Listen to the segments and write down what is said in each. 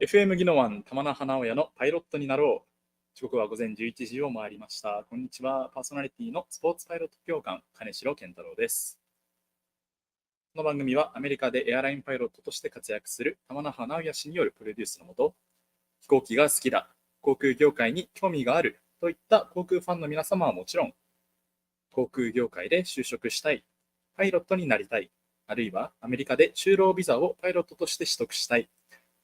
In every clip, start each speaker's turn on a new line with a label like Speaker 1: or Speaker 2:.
Speaker 1: FM ギノワン玉名花親のパイロットになろう。時刻は午前11時を回りました。こんにちは。パーソナリティのスポーツパイロット教官、金城健太郎です。この番組はアメリカでエアラインパイロットとして活躍する玉名花親氏によるプロデュースのもと、飛行機が好きだ、航空業界に興味があるといった航空ファンの皆様はもちろん、航空業界で就職したい、パイロットになりたい、あるいはアメリカで就労ビザをパイロットとして取得したい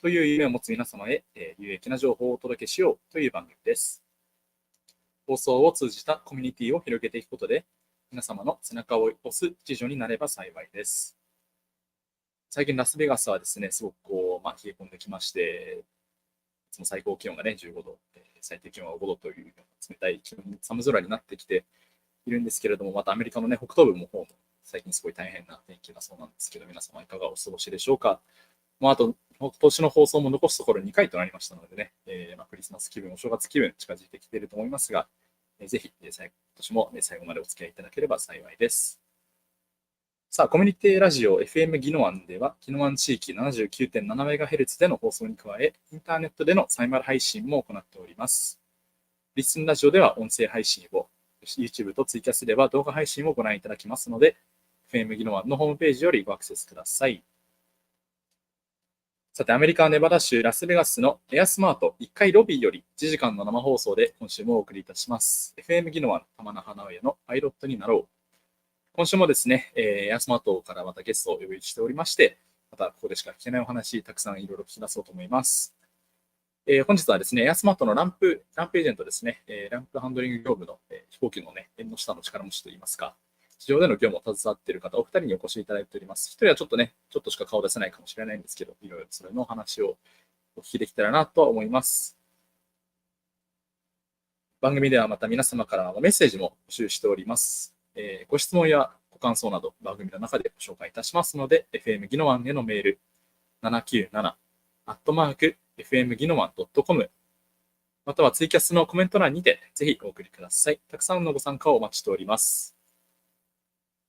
Speaker 1: という夢を持つ皆様へ、有益な情報をお届けしようという番組です。放送を通じたコミュニティを広げていくことで、皆様の背中を押す一助になれば幸いです。最近ラスベガスはですね、すごく冷え込んできまして、いつも最高気温がね、15度、最低気温が5度という冷たい寒空になってきているんですけれども、またアメリカのね、北東部の方も最近すごい大変な天気だそうなんですけど、皆様いかがお過ごしでしょうか。あと、今年の放送も残すところ2回となりましたのでね、クリスマス気分、お正月気分、近づいてきていると思いますが、ぜひ、今年も最後までお付き合いいただければ幸いです。さあ、コミュニティラジオ FM ギノワンでは、ギノワン地域 79.7MHz での放送に加え、インターネットでのサイマル配信も行っております。リスンラジオでは音声配信を、YouTube とツイキャスでは動画配信をご覧いただきますので、FM ギノワンのホームページよりごアクセスください。さて、アメリカ・ネバダ州ラスベガスのエアスマート1階ロビーより1時間の生放送で今週もお送りいたします。FM ギノワン玉名花親のパイロットになろう。今週もですね、エアスマートからまたゲストをお呼びしておりまして、またここでしか聞けないお話、たくさんいろいろ聞き出そうと思います。本日はですね、エアスマートのランプエージェントですね、ランプハンドリング業務の、飛行機のね、縁の下の力持ちといいますか、地上での業務を携わっている方、お二人にお越しいただいております。一人はちょっとしか顔出せないかもしれないんですけど、いろいろそれの話をお聞きできたらなと思います。番組ではまた皆様からのメッセージも募集しております。ご質問やご感想など番組の中でご紹介いたしますので、FM ギノワンへのメール、797@fmginowan.com またはツイキャスのコメント欄にてぜひお送りください。たくさんのご参加をお待ちしております。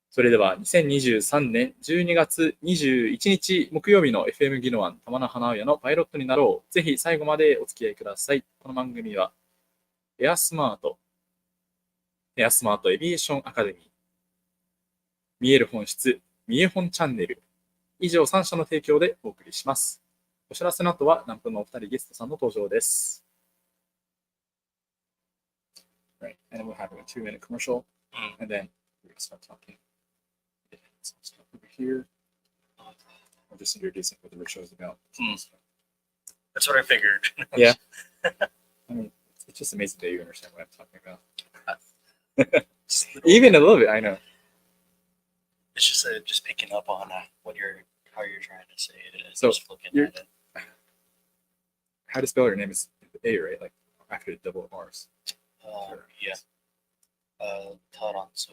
Speaker 1: それでは2023年12月21日木曜日の FM ギノワン玉名花親のパイロットになろう。ぜひ最後までお付き合いください。この番組はAirSmart、AirSmart Aviation アカデミー、見える本質、みえほんチャンネル、以上3社の提供でお送りします。お知らせの後はランプのお二人ゲストさんの登場です。Right, and we'll have a 2-minute commercial, and then we're going to start talking. Some stuff over here. We're just introducing what the show is about.
Speaker 2: That's what I figured.
Speaker 1: Yeah. I mean, it's just amazing that you understand what I'm talking about. Even a little bit, I know.
Speaker 2: It's just picking up on how you're trying to say it.
Speaker 1: So
Speaker 2: just looking at it.
Speaker 1: How to spell your name is A, right? Like after the double R's.
Speaker 2: Yeah. Terrance.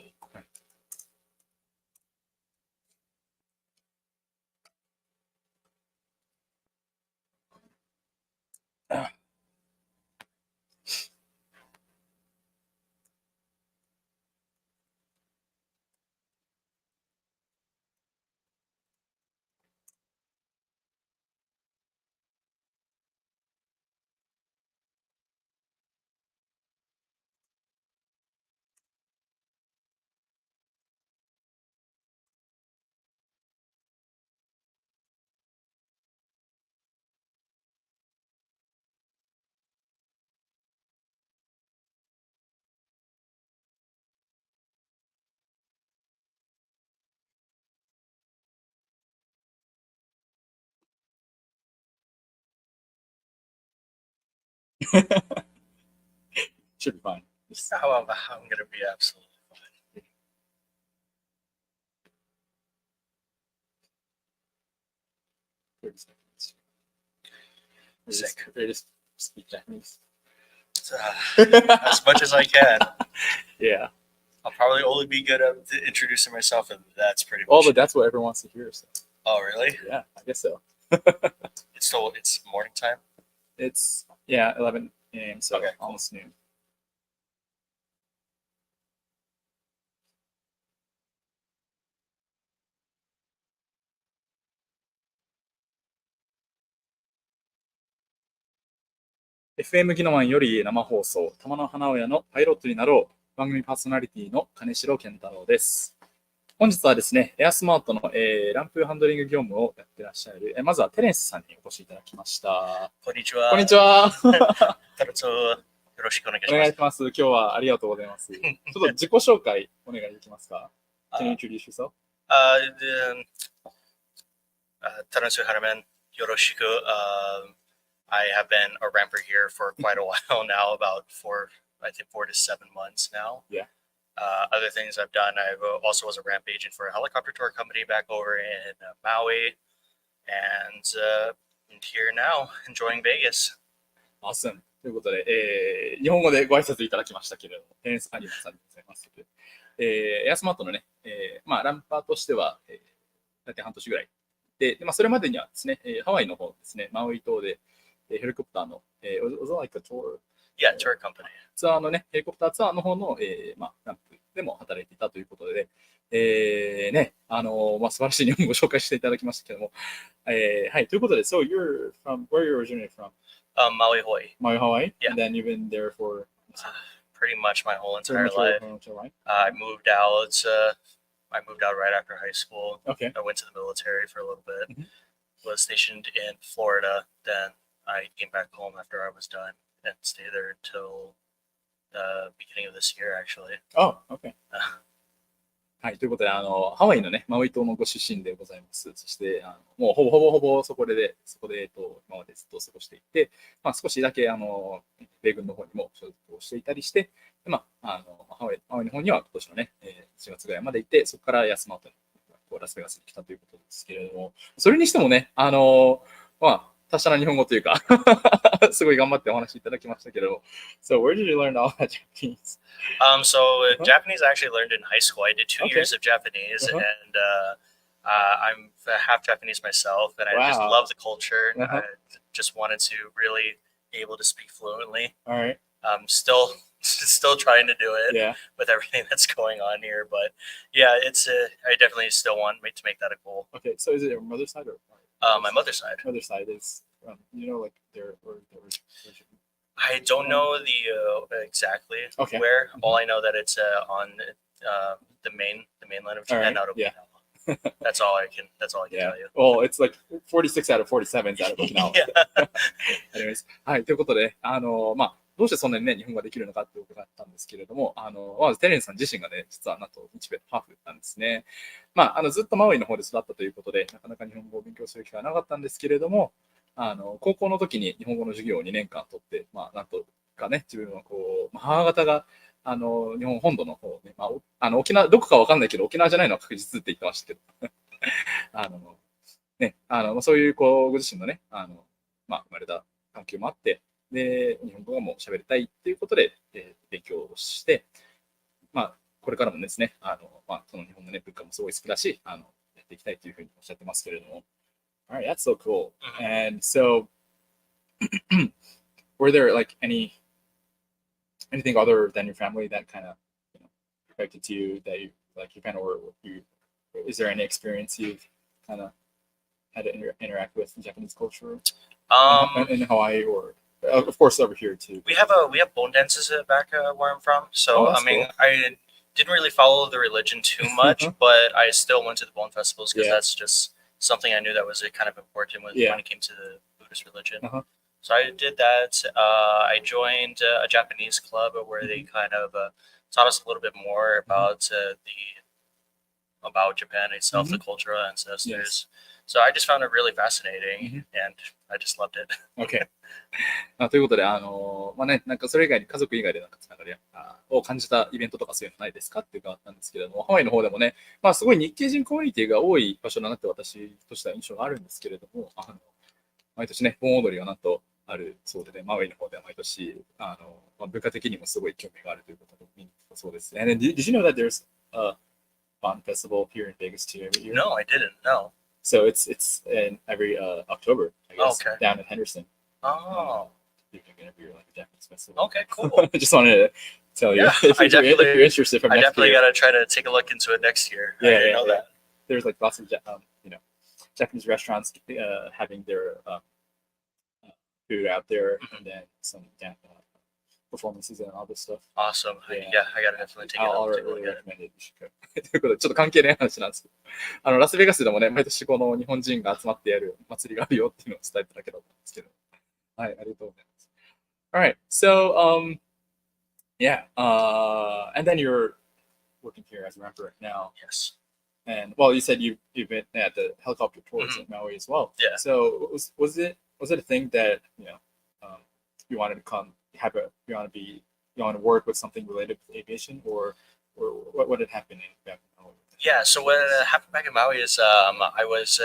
Speaker 1: Should be fine.
Speaker 2: I'm gonna be absolutely fine.
Speaker 1: 30 seconds.
Speaker 2: Sick.
Speaker 1: Or just speak Japanese.
Speaker 2: As much as I can.
Speaker 1: Yeah.
Speaker 2: I'll probably only be good at introducing myself, and that's pretty much.
Speaker 1: Oh, but that's what everyone wants to hear. So.
Speaker 2: Oh, really?
Speaker 1: Yeah, I guess so.
Speaker 2: It's morning time.
Speaker 1: It's 11 a.m. So
Speaker 2: okay,
Speaker 1: almost noon. FM ギノワンより生放送、玉の花親のパイロットになろう。番組パーソナリティの金城健太郎です。本日はですね、AirSmart の、ランプハンドリング業務をやってらっしゃる、まずはテレンスさんにお越しいただきました。
Speaker 2: こんにちは。
Speaker 1: こんにちは。
Speaker 2: タルツよろしくお願いします。
Speaker 1: お願いします。今日はありがとうございます。ちょっと自己紹介お願いできますか？ Can you introduce yourself?
Speaker 2: Terrance Harman, yoroshiku. I have been a ramper here for quite a while now, about 4 to 7 months now.
Speaker 1: Yeah.
Speaker 2: Other things I've done, I also was a ramp agent for a helicopter tour company back over in Maui, and here now, enjoying Vegas.
Speaker 1: Awesome. ということで、日本語でご挨拶いただきましたけれども、テレンス・ハリマさんでございます。AirSmart のね、ランパーとしては、大体半年ぐらい。で、それまでにはですね、ハワイの方ですね、マウイ島で、ヘリコプターの、was it like a tour?Yeah,
Speaker 2: tour company.
Speaker 1: ツアーのね、ヘリコプターツアーの方の、ランプでも働いていたということで、ね、素晴らしい日本語を紹介していただきましたけども、はい、ということで、So you're from, where are you originally from?
Speaker 2: Maui, Hawaii.
Speaker 1: Maui, Hawaii?
Speaker 2: Yeah.
Speaker 1: And then you've been there for?
Speaker 2: Pretty much my whole entire life. I moved out right after high school.
Speaker 1: Okay.
Speaker 2: I went to the military for a little bit. Was stationed in Florida. Then I came back home after I was done and stayed there until the beginning of this year, actually.
Speaker 1: Oh, okay. はい、ということで、ハワイのね、マウイ島のご出身でございます。そして、もうほぼそこで、今までずっと過ごしていて、少しだけ、米軍の方にも所属をしていたりして、ハワイの方には今年のね、4月ぐらいまで行って、そこからAirSmartにラスベガスに来たということですけれども、それにしてもね、達者な日本語というか、すごい頑張ってお話しいただきましたけれども。So where did you learn all that Japanese?
Speaker 2: Japanese I actually learned in high school. I did 2 years of Japanese, and I'm half Japanese myself, and I just love the culture. I just wanted to really be able to speak fluently.
Speaker 1: All right.
Speaker 2: Still trying to do it with everything that's going on here, but yeah, I definitely still want to make that a goal.
Speaker 1: Okay, so is it your mother's side or?
Speaker 2: My mother's side.
Speaker 1: Mother's side is, like their origin.
Speaker 2: I don't know exactly where. All I know that it's on the mainland of Japan, out of Okinawa. That's all I can tell you.
Speaker 1: Well, it's like 46 out of 47 is out of Okinawa. Anyways, はい、ということで、どうしてそんなにね、日本語ができるのかって伺ったんですけれども、まずテレンさん自身がね、実はなんと日米ハーフなんですね。ずっとマウイの方で育ったということで、なかなか日本語を勉強する機会はなかったんですけれども、高校の時に日本語の授業を2年間取って、なんとかね、自分は母方が、日本本土の方ね、沖縄、どこかわかんないけど、沖縄じゃないのは確実って言ってましたけど、ね、そういう、ご自身のね、生まれた環境もあって、で、日本語がもう喋りたいっていうことで、勉強をして、これからもですね、その日本のね、文化もすごい好きだし、やっていきたいというふうにおっしゃってますけれども。Alright, that's so cool. And so, were there like anything other than your family that kind of, affected you, that you, like you kind of is there any experience you've kind of had to interact with in Japanese culture in Hawaii or? Of course, over here too.
Speaker 2: We have bone dances back where I'm from. So I mean,
Speaker 1: cool.
Speaker 2: I didn't really follow the religion too much, but I still went to the bone festivals because that's just something I knew that was kind of important when it came to the Buddhist religion. So I did that. I joined a Japanese club where they kind of taught us a little bit more about about Japan itself, the cultural ancestors.
Speaker 1: Yes.
Speaker 2: So I just found it really fascinating, and I just loved it.
Speaker 1: Okay. ということで、ね、なんかそれ以外に家族以外でなんかつながりを感じたイベントとかそういうのないですかって伺ったんですけれども、ハワイの方でもね、すごい日系人コミュニティが多い場所だなって私としては印象があるんですけれども、毎年ね、盆踊りがなんとあるそうでね、マウイの方では毎年、文化的にもすごい興味があるということで、見に行ったそうです。And did you know that there's a Bon Festival here in Vegas too every year?
Speaker 2: No, I didn't. No.
Speaker 1: So it's in every October, I guess, down in Henderson.
Speaker 2: Oh.
Speaker 1: You can interview like a Japanese festival.
Speaker 2: Okay, cool.
Speaker 1: Just wanted to tell you if you're interested.
Speaker 2: I definitely got to try to take a look into it next year. I didn't know that.
Speaker 1: There's like lots of Japanese restaurants having their food out there, and then some performances and all this stuff.
Speaker 2: Awesome.
Speaker 1: Yeah.
Speaker 2: I gotta definitely take it
Speaker 1: I'll
Speaker 2: up. Take a look
Speaker 1: really
Speaker 2: at it.
Speaker 1: recommend it. You should go. ということで、ちょっと関係ない話なんですけど、ラスベガスでもね、毎年この日本人が集まってやる祭りがあるよっていうのを伝えただけだったんですけど、はい、ありがとうございます。Alright, so, yeah, and then you're working here as a ramper right now.
Speaker 2: Yes.
Speaker 1: And, well, you said you've been at the helicopter tours in Maui as well.
Speaker 2: Yeah.
Speaker 1: So, was it a thing that, you wanted to you want to work with something related to aviation, or what had happened back in Maui?
Speaker 2: Yeah, so what happened back in Maui is I was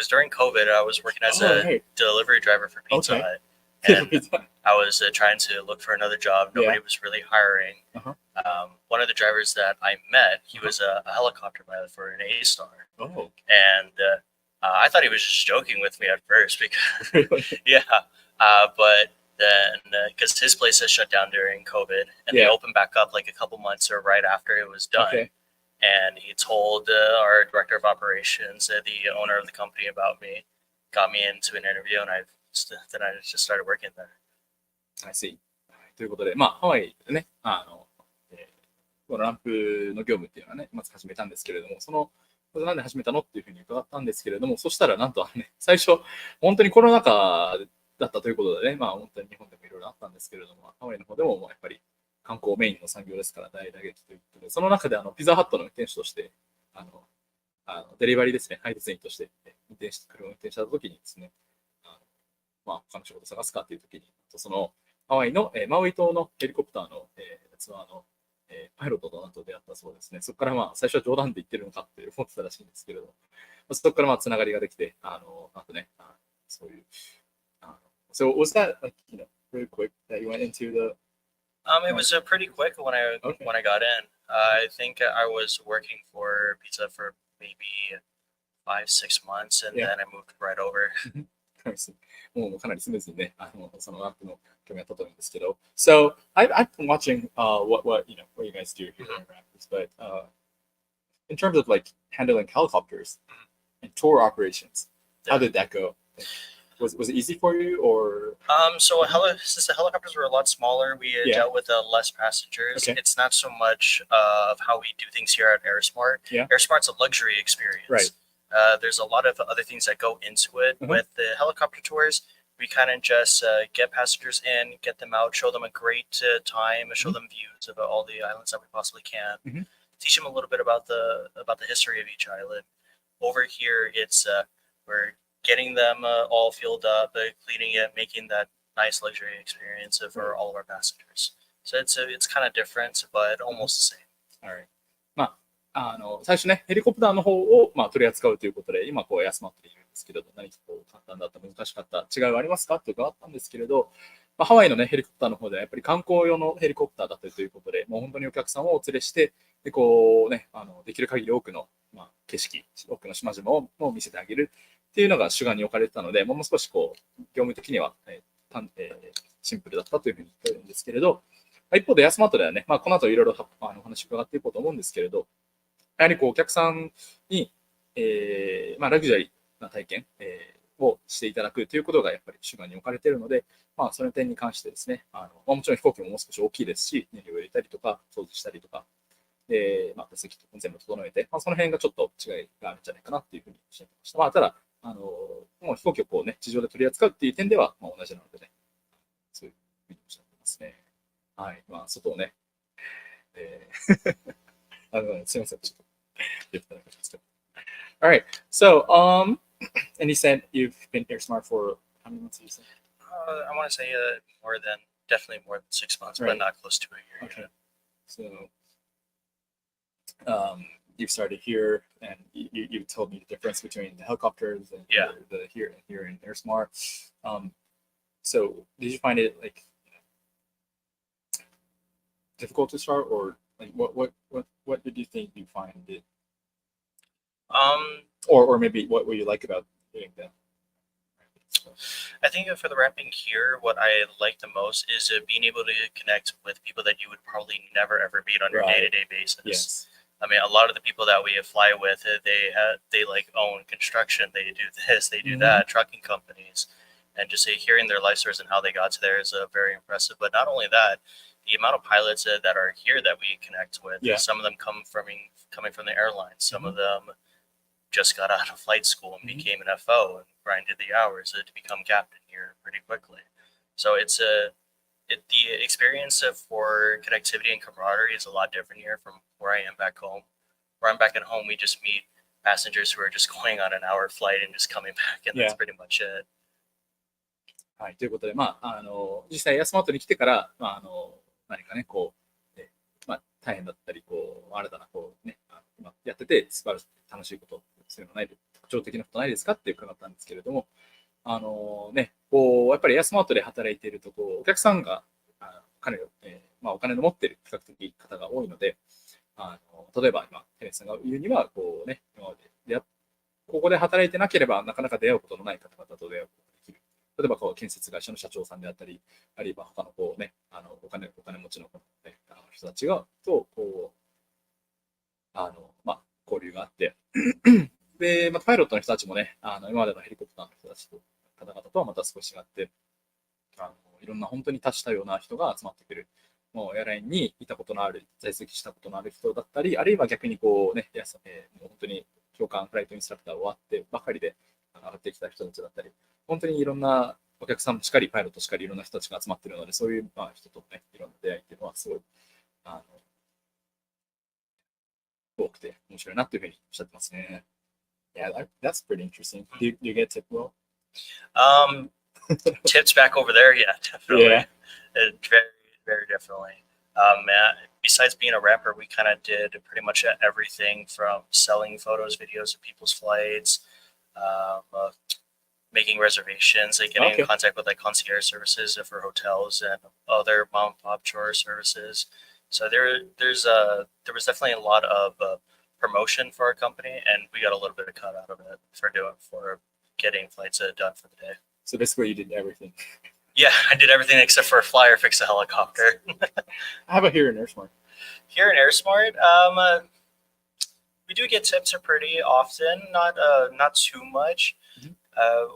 Speaker 2: during COVID. I was working as a delivery driver for Pizza Hut, and I was trying to look for another job. Nobody was really hiring. One of the drivers that I met, he was a helicopter pilot for an A-Star.
Speaker 1: Oh.
Speaker 2: And I thought he was just joking with me at first because, but then because his place has shut down during COVID, and they opened back up like a couple months or right after it was done.
Speaker 1: Okay.
Speaker 2: And he told our director of operations, the owner of the company, about me, got me into an interview, and then I just started working there.
Speaker 1: I see. ということで、ハワイでね、このランプの業務っていうのはね、まず始めたんですけれども、これなんで始めたのっていうふうに伺ったんですけれども、そしたらなんと最初、本当にコロナ禍だったということでね、本当に日本でもいろいろあったんですけれども、ハワイの方でもやっぱり観光メインの産業ですから大打撃ということで、その中でピザハットの運転手として、デリバリーですね、配達員として車を運転した時にですね、他の仕事探すかっていう時に、そのハワイの、マウイ島のヘリコプターの、ツアーの、パイロットとなんと出会ったそうですね。そこから最初は冗談で言ってるのかって思ってたらしいんですけれども、そこからつながりができて、なんとね、そういう。So was that very quick that you went into the?
Speaker 2: It was pretty quick when I got in. I think I was working for Pizza for maybe 5-6 months, and then I moved right over.
Speaker 1: もうかなりスムーズにね、そのランプの興味が立ったんですけど。So I've been watching what you guys do here in Rapids, but in terms of like handling helicopters and tour operations, how did that go? Was it easy for you, or?
Speaker 2: Since the helicopters were a lot smaller, we dealt with less passengers.
Speaker 1: Okay.
Speaker 2: It's not so much of how we do things here at AirSmart.
Speaker 1: Yeah.
Speaker 2: AirSmart's a luxury experience.
Speaker 1: Right.
Speaker 2: There's a lot of other things that go into it. With the helicopter tours, we kind of just get passengers in, get them out, show them a great time, show them views of all the islands that we possibly can, teach them a little bit about the history of each island. Over here, it's we're getting them all filled up, cleaning it, making that nice luxury experience for all of our passengers. So it's kind of different, but almost the same.
Speaker 1: All right. 最初ね、ヘリコプターの方を取り扱うということで、今AirSmartでいるんですけれど、何か簡単だった、難しかった、違いはありますかと伺ったんですけれど、ハワイのね、ヘリコプターの方ではやっぱり観光用のヘリコプターだったりということで、もう本当にお客さんをお連れして、で、できる限り多くの、景色、多くの島々を見せてあげるっていうのが主眼に置かれてたので、もう少し業務的には、シンプルだったというふうに言ってるんですけれど、一方でAirSmartではね、この後いろいろお話伺っていこうと思うんですけれど、やはりお客さんに、ラグジュアリーな体験、をしていただくということがやっぱり主眼に置かれているので、その点に関してですね、もちろん飛行機ももう少し大きいですし、燃料を入れたりとか、掃除したりとか、で、座席とか全部整えて、その辺がちょっと違いがあるんじゃないかなっていうふうにおっしゃってました。ただ、もう飛行機を地上で取り扱うっていう点では、同じなのでね、そういうふうにおっしゃってますね。はい。外をね、すいません、ちょっと。All right. So, and you said you've been AirSmart for how many months? You said?
Speaker 2: I want to say definitely more than 6 months,
Speaker 1: Right.
Speaker 2: but not close to a year.
Speaker 1: Okay. So, you've started here, and you told me the difference between the helicopters and the here in AirSmart. So, did you find it difficult to start, or what did you think you find it? Or maybe what you like about doing that?
Speaker 2: I think for the rapping here, what I like the most is being able to connect with people that you would probably never ever meet on your day-to-day basis.
Speaker 1: Yes.
Speaker 2: I mean, a lot of the people that we fly with, they own construction, they do this, they do that, trucking companies. and just hearing their life stories and how they got to there is very impressive. But not only that, the amount of pilots that are here that we connect with, some of them coming from the airline, some of them just got out of flight school and became an FO and grinded the hours to become captain here pretty quickly. So it's the experience for connectivity and camaraderie is a lot different here from where I am back home. Where I'm back at home, we just meet passengers who are just going on an hour flight and just coming back, and that's pretty much it.
Speaker 1: はい、ということで、実際、AirSmartに来てから、何かね、こう、大変だったり、こう、新たな、こう、ね、今やってて、素晴らしい、楽しいこと、そういうのない、特徴的なことないですかって伺ったんですけれども、こう、やっぱりAirSmartで働いていると、こう、お客さんが、お金の持っている比較的方が多いので、例えば今、テレンさんが言うには、こうね、今までここで働いてなければなかなか出会うことのない方々と出会うことができる。例えばこう建設会社の社長さんであったり、あるいは他のこうね、お金持ちの、ね、人たちとこう交流があって、で、パイロットの人たちもね、今までのヘリコプターの人たちと方々とはまた少し違って、いろんな本当に多種多様な人が集まってくる。もうエアラインにいたことのある、在籍したことのある人だったり、あるいは逆にこうね、もう本当に教官フライトインストラクター終わってばかりで上がってきた人たちだったり、本当にいろんなお客さんもしかり、パイロットしかりいろんな人たちが集まっているので、そういう人とね、いろんな出会いっていうのはすごい多くて面白いなというふうにおっしゃってますね。Yeah, that's pretty interesting. Do you get tip well?
Speaker 2: Tips back over there, yeah, definitely.
Speaker 1: Yeah.
Speaker 2: Very, very definitely. Besides being a rapper, we kind of did pretty much everything from selling photos, videos of people's flights, making reservations, like getting in contact with like concierge services for hotels and other mom and pop chore services. So there was definitely a lot of promotion for our company, and we got a little bit of cut out of it for getting flights done for the day.
Speaker 1: So basically, you did everything.
Speaker 2: Yeah, I did everything except for fly or fix a helicopter.
Speaker 1: How about here in AirSmart?
Speaker 2: Here in AirSmart, we do get tips pretty often, not too much.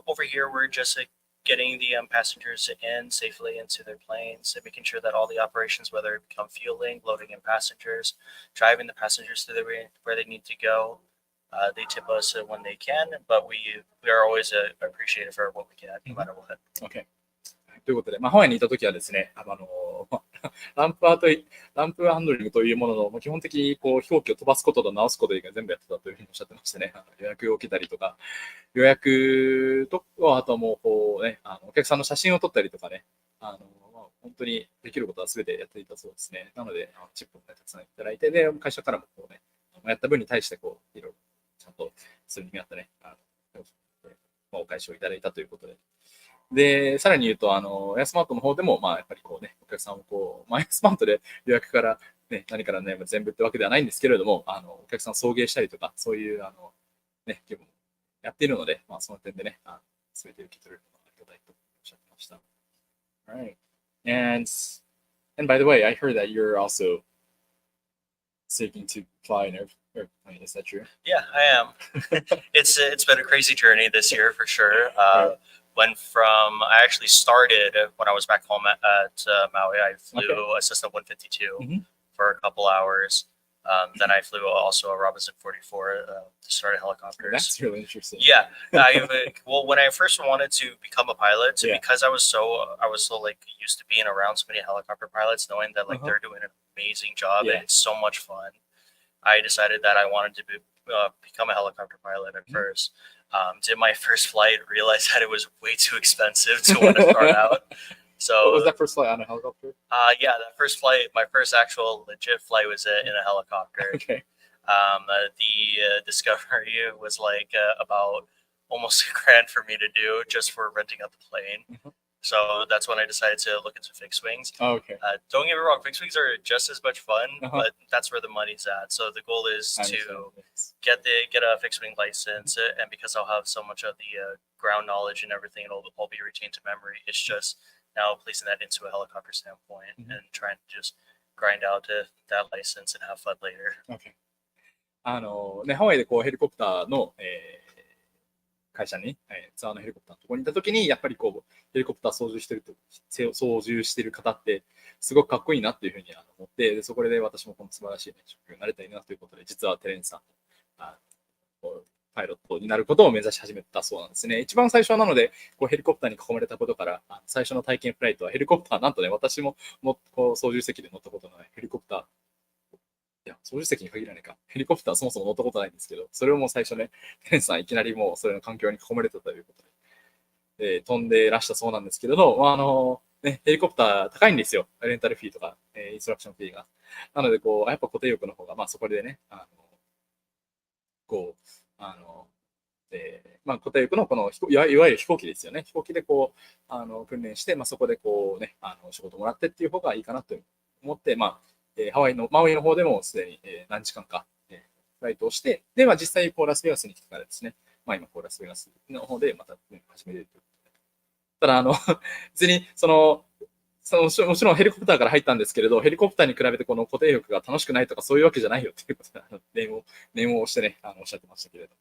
Speaker 2: Over here, we're just getting the passengers in safely into their planes and making sure that all the operations, whether it become fueling, loading in passengers, driving the passengers to where they need to go, they tip us when they can, but we are always appreciative for what we get, no matter what.
Speaker 1: Okay. ということで、ハワイにいたときはですね、ランプハンドリングというものの基本的にこう飛行機を飛ばすことと直すこと以外全部やってたというふうにおっしゃってましてね、予約を受けたりとか、予約と、あとはもうこうね、お客さんの写真を撮ったりとかね、本当にできることは全てやっていたそうですね。なので、チップを、たくさんいただいて、で、会社からもこうね、やった分に対してこう、いろいろちゃんとそれに見合ったね、お返しをいただいたということで。で、さらに言うと、AirSmartの方でも、やっぱりこうね、お客さんをこう、AirSmartで予約からね、何からね、全部ってわけではないんですけれども、お客さん送迎したりとか、そういう、ね、業務もやっているので、その点でね、全て受け取れるのがありがたいとおっしゃってました。Alright. And by the way, I heard that you're also seeking to fly an airplane. Is that true?
Speaker 2: Yeah, I am. It's been a crazy journey this year for sure. I actually started when I was back home at Maui. I flew a Cessna 152 for a couple hours. Then I flew also a Robinson 44 to start helicopters.
Speaker 1: That's really interesting.
Speaker 2: Yeah, well, when I first wanted to become a pilot, because I was so like used to being around so many helicopter pilots, knowing that like they're doing an amazing job and it's so much fun, I decided that I wanted to become a helicopter pilot at first. Did my first flight, realized that it was way too expensive to want to start out. So
Speaker 1: what was that first flight on a helicopter?
Speaker 2: Yeah, that first flight, my first actual legit flight was in a helicopter.
Speaker 1: Okay.
Speaker 2: The Discovery was like about almost $1,000 for me to do just for renting out the plane. So that's when I decided to look into fixed wings.
Speaker 1: Oh, okay.
Speaker 2: Don't get me wrong, fixed wings are just as much fun, but that's where the money's at. So the goal is to get a fixed wing license, and because I'll have so much of the ground knowledge and everything, it'll all be retained to memory. It's just now placing that into a helicopter standpoint and trying to just grind out that license and have fun later.
Speaker 1: Okay. ね、ハワイでこうヘリコプターの、会社に、ツアーのヘリコプターのところにいたときに、やっぱりこう、ヘリコプター操縦してる方って、すごくかっこいいなっていうふうに思って、でそこで私もこの素晴らしい、ね、職業になりたいなということで、実はテレンさんパイロットになることを目指し始めたそうなんですね。一番最初はなので、こうヘリコプターに囲まれたことから、最初の体験フライトはヘリコプター、なんとね、私もこう操縦席で乗ったことのないヘリコプター、いや、操縦席に限らないか。ヘリコプターそもそも乗ったことないんですけど、それをもう最初ね、テレンさんいきなりもうそれの環境に囲まれたということで、飛んでらしたそうなんですけれど、ね、ヘリコプター高いんですよ。レンタルフィーとか、インストラクションフィーが。なので、こう、やっぱ固定翼の方が、そこでね、こう、固定翼のこのいわゆる飛行機ですよね。飛行機でこう、訓練して、そこでこうね、仕事もらってっていう方がいいかなと思って、ハワイのマウイの方でもすでに、何時間か、フライトをして、で、実際こうラスベガスに来てからですね、今こうラスベガスの方でまた、始めているということで。ただ、別にもちろんヘリコプターから入ったんですけれど、ヘリコプターに比べてこの固定翼が楽しくないとかそういうわけじゃないよっていうことで、念を押してね、おっしゃってましたけれど。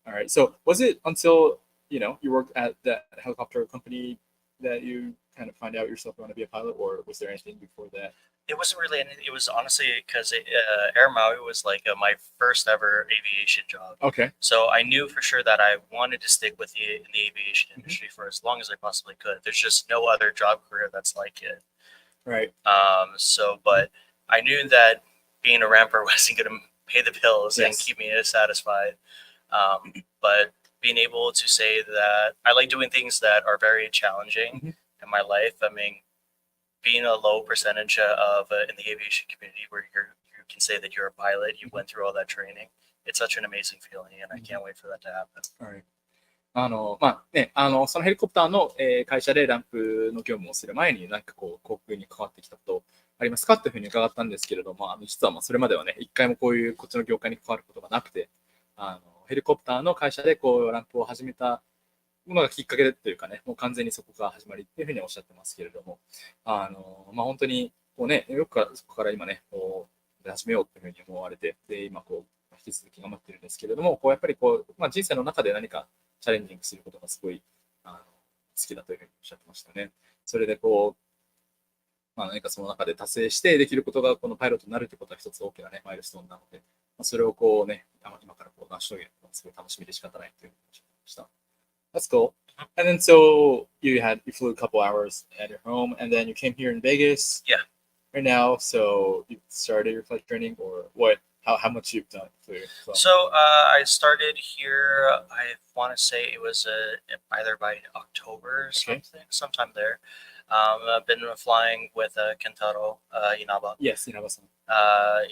Speaker 1: Alright, so was it until, you worked at that helicopter company that you kind of find out yourself you want to be a pilot, or was there anything before that?
Speaker 2: It wasn't really anything. It was honestly because Air Maui was like my first ever aviation job.
Speaker 1: Okay.
Speaker 2: So I knew for sure that I wanted to stick with in the aviation industry for as long as I possibly could. There's just no other job career that's like it.
Speaker 1: Right.
Speaker 2: But I knew that being a ramper wasn't going to pay the bills and
Speaker 1: Yes.
Speaker 2: keep me satisfied. But being able to say that I like doing things that are very challenging in my life. I mean, being a low percentage of in the aviation community where you can say that you're a pilot, you went through all that training. It's such an amazing feeling, and I can't wait for that to happen.
Speaker 1: Alright. そのヘリコプターの、会社でランプの業務をする前に、なんかこう、航空に関わってきたことありますかっていうふうに伺ったんですけれども、実はそれまではね、一回もこういうこっちの業界に関わることがなくて、ヘリコプターの会社でこうランプを始めたものがきっかけでというかね、もう完全にそこが始まりっていうふうにおっしゃってますけれども、本当にこうね、よくそこから今ね、こう始めようっていうふうに思われて、で、今こう、引き続き頑張ってるんですけれども、こうやっぱりこう、人生の中で何かチャレンジングすることがすごい好きだというふうにおっしゃってましたね。それでこう、何かその中で達成してできることがこのパイロットになるということは一つ大きなね、マイルストーンなので、それをこうね、今からこう成し遂げるのがすごい楽しみで仕方ないというふうにおっしゃってました。That's cool. And then so you flew a couple hours at your home, and then you came here in Vegas.
Speaker 2: Yeah.
Speaker 1: Right now, so you started your flight training, or what? How much you've done for your flight?
Speaker 2: So I started here. I want to say it was either by October or something, sometime there. I've been flying with Kentaro Inaba.
Speaker 1: Yes, Inaba-san.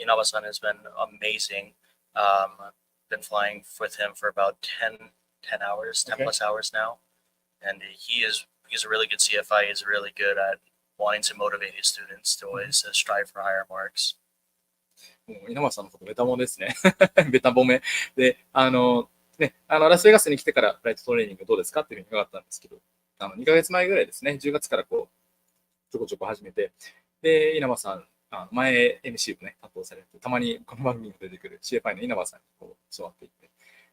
Speaker 2: Inaba-san has been amazing. I've been flying with him for about 10 hours, 10 plus hours now. And he's a really good CFI. He's really good at wanting to motivate his students to always strive for higher marks.
Speaker 1: もう稲葉さんのことベタもんですね。ベタ褒め。で、ラスベガスに来てからフライトトレーニングどうですかっていうふうに伺ったんですけど、2ヶ月前ぐらいですね、10月からこう、ちょこちょこ始めて、で、稲葉さん、前 MC をね、担当されて、たまにこの番組に出てくる CFI の稲葉さんにこう教わっていって、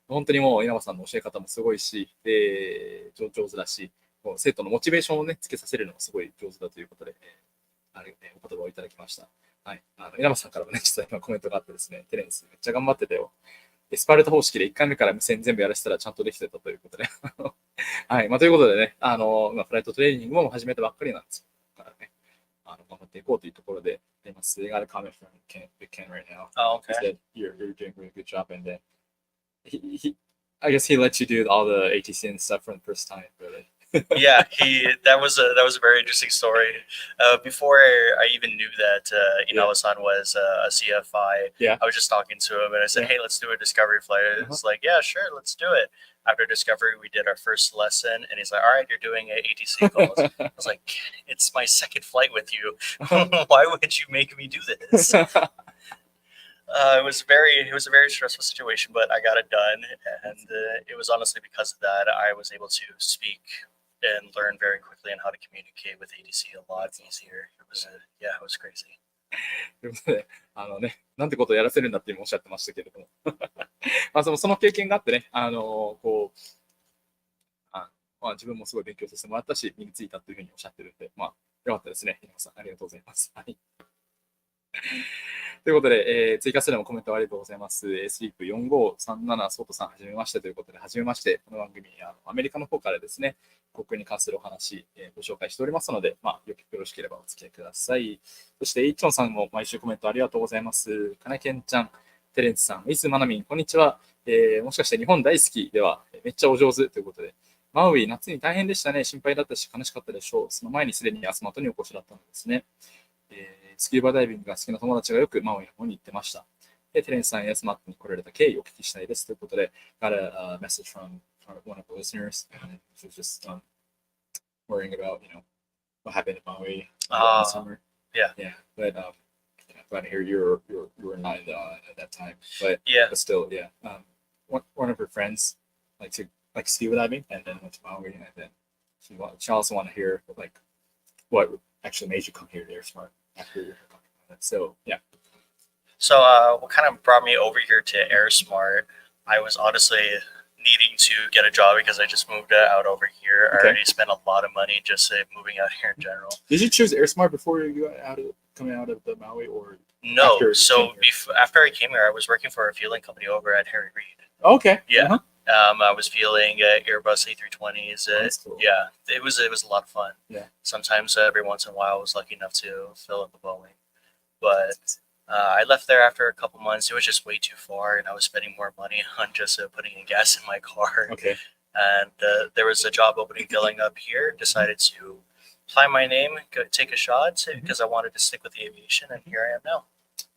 Speaker 1: 本当にもう稲葉さんの教え方もすごいし、で、上手だし、生徒のモチベーションをね、つけさせるのもすごい上手だということで、お言葉をいただきました。はい。稲葉さんからもね、実は今コメントがあってですね、テレンスめっちゃ頑張ってたよ。スパルタ方式で1回目から無線全部やらせたらちゃんとできてたということで。はい。ということでね、フライトトレーニングも始めたばっかりなんですからね、頑張っていこうというところであります。They got a comment from Ken right now.
Speaker 2: Oh, okay.
Speaker 1: He said you're doing a really good job, and then I guess he let you do all the ATC and stuff from the first time, really.
Speaker 2: Yeah, that was a very interesting story. Before I even knew that Inaba-san was a CFI,
Speaker 1: yeah.
Speaker 2: I was just talking to him and I said, "Hey, let's do a discovery flight." It's like, "Yeah, sure, let's do it." After discovery, we did our first lesson, and he's like, "All right, you're doing ATC calls." I was like, "It's my second flight with you. Why would you make me do this?" It was a very stressful situation, but I got it done, and it was honestly because of that I was able to speak and learn very quickly on how to communicate with ADC a lot easier. It was crazy.
Speaker 1: ということで、なんてことをやらせるんだっておっしゃってましたけれども、その経験があってね、こう、自分もすごい勉強させてもらったし、身についたというふうにおっしゃってるんで、よかったですね。皆さん、ありがとうございます。はい。ということで、追加するのもコメントありがとうございます。スリープ4537ソートさん、はじめましてということで、はじめまして、この番組、アメリカの方からですね、航空に関するお話、ご紹介しておりますので、よろしければお付き合いください。そして、イッチョンさんも毎週コメントありがとうございます。かなけんちゃん、テレンスさん、イスマナミン、こんにちは。もしかして日本大好きでは、めっちゃお上手ということで、マウイ、夏に大変でしたね。心配だったし、悲しかったでしょう。その前にすでにAirSmartにお越しだったのですね。スキューバダイビングが好きな友達がよくマウイの方に行ってました。テレンスさん、AirSmartに来られた経緯をお聞きしたいです。ということで、got a message from one of the listeners, and she was just worrying about, what happened in Maui in the summer.
Speaker 2: Yeah.
Speaker 1: Yeah, but glad to hear you were not at that time. But still, yeah. One of her friends likes scuba diving, and then went to Maui, and then she also want to hear what actually made you come here to AirSmart after your company. So yeah.
Speaker 2: So what kind of brought me over here to AirSmart? I was honestly needing to get a job because I just moved out over here. I already spent a lot of money just moving out here in general.
Speaker 1: Did you choose AirSmart before you got coming out of the Maui, or
Speaker 2: no? So after I came here, I was working for a fueling company over at Harry Reid.
Speaker 1: Okay.
Speaker 2: Yeah. I was fueling Airbus A320s.
Speaker 1: Cool.
Speaker 2: Yeah, it was a lot of fun.
Speaker 1: Yeah.
Speaker 2: Sometimes every once in a while I was lucky enough to fill up a Boeing, but I left there after a couple months. It was just way too far, and I was spending more money on just putting in gas in my car.
Speaker 1: Okay.
Speaker 2: And there was a job opening filling up here. Decided to apply my name, take a shot because I wanted to stick with the aviation, and here I am now.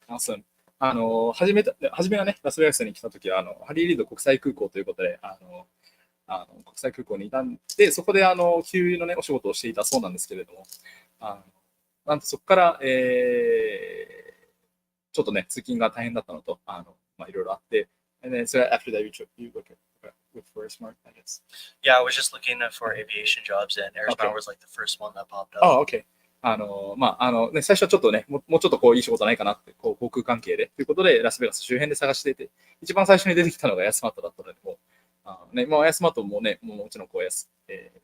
Speaker 1: Awesome. 初めはね、ラスベガスに来たときは、ハリーリード国際空港ということで、国際空港にいたんで、そこで、給油のね、お仕事をしていたそうなんですけれども、なんとそこから、ちょっとね、通勤が大変だったのと、いろいろあって、and then, so after that, you look for AirSmart, I guess.
Speaker 2: Yeah, I was just looking for aviation jobs, and AirSmart was like the first one that popped up.
Speaker 1: Oh, okay. ね、最初はちょっとね、もうちょっとこういい仕事ないかなって、航空関係でということで、ラスベガス周辺で探していて、一番最初に出てきたのがAirSmartだったので、AirSmartもね、もちろんこう、フ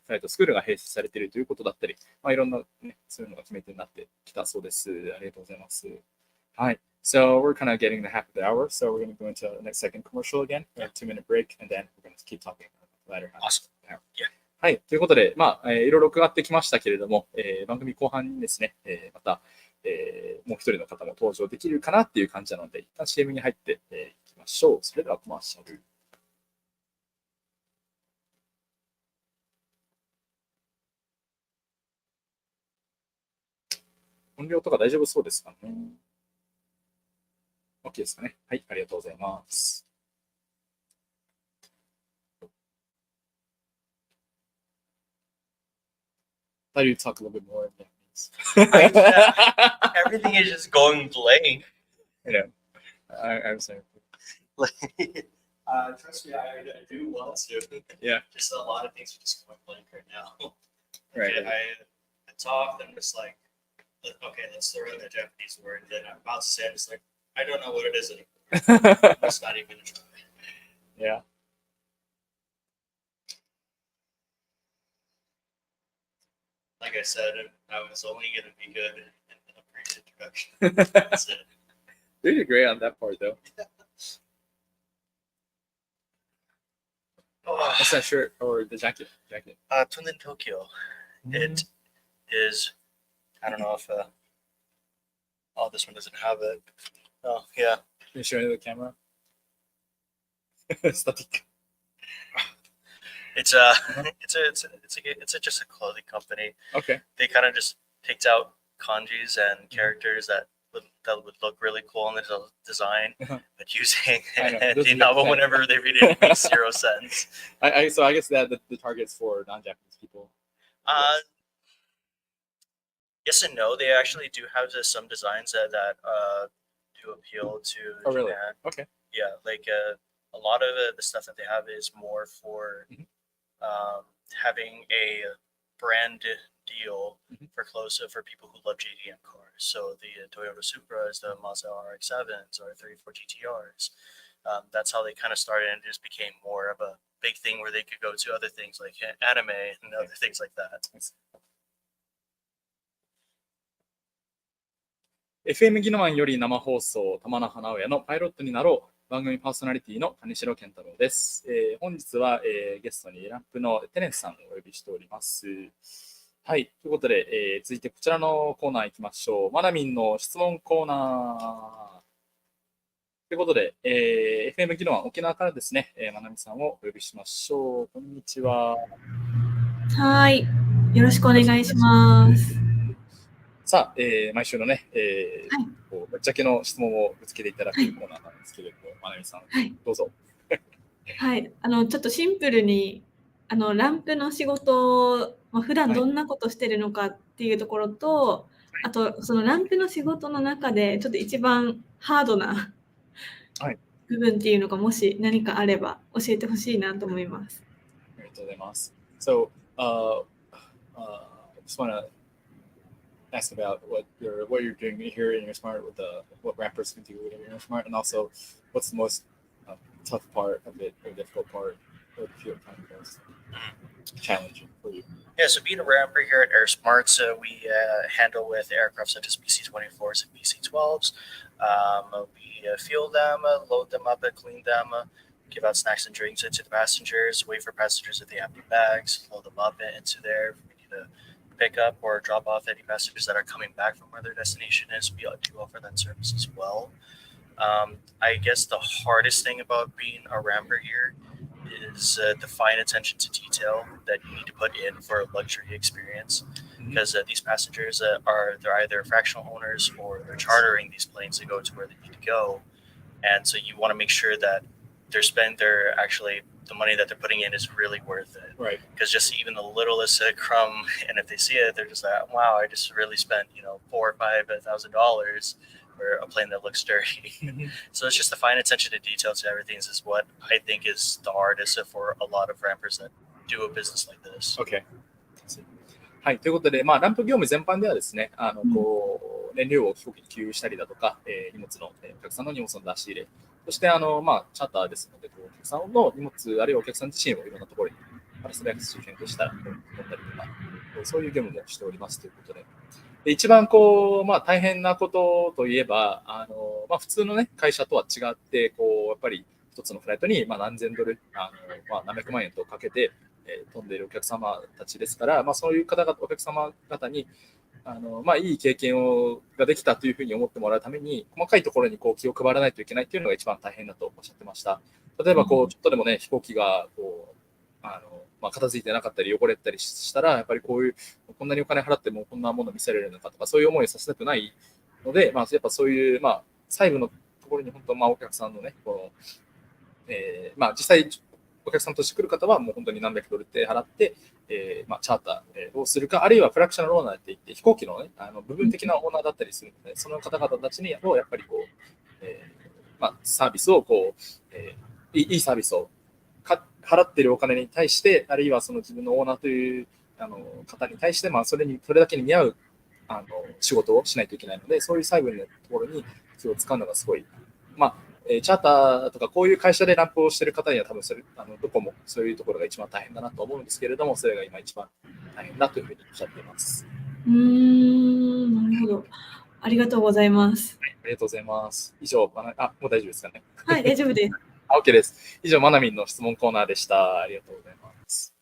Speaker 1: ライトスクールが併設されているということだったり、いろんな、ね、そういうのが決め手になってきたそうです。ありがとうございます。はい。So we're kind of getting the half of the hour, so we're going to go into the next second commercial again. We have a 2-minute break, and then we're going to keep talking about the latter half.
Speaker 2: Awesome. Yeah.
Speaker 1: はい。ということで、いろいろ伺ってきましたけれども、番組後半にですね、また、もう一人の方も登場できるかなっていう感じなので、一旦 CM に入っていきましょう。それではコマーシャル。音量とか大丈夫そうですかね。OK ですかね。はい、ありがとうございます。I thought you'd talk a little bit more.
Speaker 2: Everything is just going blank.
Speaker 1: I know. I'm sorry.
Speaker 2: Trust me, I do want to.
Speaker 1: Yeah.
Speaker 2: Just a lot of things are just going blank right now.
Speaker 1: Right.
Speaker 2: I talk, I'm just like, okay, let's throw in the Japanese word. Then I'm about to say, I'm just like, I don't know what it is anymore. I'm just not even gonna try.
Speaker 1: Yeah.
Speaker 2: Like I said, I was only going to be good in a brief introduction. That's it.
Speaker 1: You did great on that part, though. What's that shirt or the jacket?
Speaker 2: Twin in Tokyo. It is. I don't know if. This one doesn't have it. Oh yeah.
Speaker 1: Can you show me the camera? Static.
Speaker 2: It's just a clothing company.
Speaker 1: Okay.
Speaker 2: They kind of just picked out kanjis and characters that would look really cool in the design, but using but whenever they read it makes 0 sense.
Speaker 1: So I guess that the target's for non-Japanese people.
Speaker 2: Yes and no. They actually do have some designs that do appeal to Japan.
Speaker 1: Really? Okay.
Speaker 2: Yeah, like a lot of the stuff that they have is more for having a brand deal for close for people who love JDM cars. So the Toyota Supras, the Mazda RX-7s, or 34 GTRs. That's how they kind of started, and it just became more of a big thing where they could go to other things like anime and other things like that.
Speaker 1: FM ギノワンより生放送、玉名花親のパイロットになろう番組パーソナリティの金城健太郎です。本日は、ゲストにランプのテレンスさんをお呼びしております。はい、ということで、続いてこちらのコーナー行きましょう。マナミンの質問コーナー。ということで、FM ギノワン沖縄からですね、マナミさんをお呼びしましょう。こんにちは。
Speaker 3: はい、よろしくお願いします。
Speaker 1: さあ、毎週のね、こうぶっちゃけの質問をぶつけていただくコーナーなんですけれども、まなみさん、どうぞ。
Speaker 3: はい、ちょっとシンプルにランプの仕事を、普段どんなことしてるのかっていうところと、あとそのランプの仕事の中でちょっと一番ハードな部分っていうのがもし何かあれば教えてほしいなと思います。
Speaker 1: ありがとうございます。So, I just want to ask about what you're doing here in AirSmart with what rappers can do in AirSmart, and also what's the most tough part of it, or difficult part, or the field kind of most challenging for you.
Speaker 2: Yeah, so being a ramper here at AirSmart, we handle with aircraft such as PC-24s and PC-12s. We fuel them, load them up, clean them, give out snacks and drinks to the passengers, wait for passengers if they have any bags, load them up into there. We need to pick up or drop off any passengers that are coming back from where their destination is. We do offer that service as well. I guess the hardest thing about being a ramper here is the fine attention to detail that you need to put in for a luxury experience, because these passengers they're either fractional owners or they're chartering these planes to go to where they need to go, and so you want to make sure that they're actually the money that they're putting in is really worth it.
Speaker 1: Right.
Speaker 2: Because just even the littlest crumb, and if they see it, they're just like, wow, I just really spent $4,000 or $5,000 for a plane that looks dirty. So it's just the fine attention to detail to everything is what I think is the hardest for a lot of rampers that do a business like this.
Speaker 1: Okay. はい、ということで、ランプ業務全般ではですね、こう燃料を飛行機に給油したりだとか、荷物の、お客さんの荷物の出し入れ、そしてチャーターですので、お客さんの荷物、あるいはお客さん自身をいろんなところに素早く周辺としたら持ったりとか、そういう業務もしておりますということで、一番大変なことといえば、普通のね、会社とは違って、やっぱり一つのフライトに何千ドル、何百万円とかけて、飛んでいるお客様たちですから、そういう方々、お客様方に、いい経験ができたというふうに思ってもらうために、細かいところに気を配らないといけないというのが一番大変だとおっしゃってました。例えば、ちょっとでもね、飛行機が片付いてなかったり汚れたりしたら、やっぱりこんなにお金払ってもこんなもの見せられるのかとか、そういう思いをさせたくないので、やっぱそういう、細部のところに本当、お客さんのね、実際、お客さんとして来る方はもう本当に何百ドルって払って、チャーターをするか、あるいはフラクショナルオーナーって言って、飛行機のね、部分的なオーナーだったりするので、その方々たちにやっぱりサービスをいいサービスを払っているお金に対して、あるいはその自分のオーナーという方に対して、それだけに見合う仕事をしないといけないので、そういう細部のところに気を使うのがすごい、チャーターとかこういう会社でランプをしている方には多分どこもそういうところが一番大変だなと思うんですけれども、それが今一番大変だというふうにおっしゃっています。
Speaker 3: なるほど。ありがとうございます。
Speaker 1: はい、ありがとうございます。以上、もう大丈夫ですかね。
Speaker 3: はい、大丈夫です。
Speaker 1: OK です。以上、マナミンの質問コーナーでした。ありがとうございます。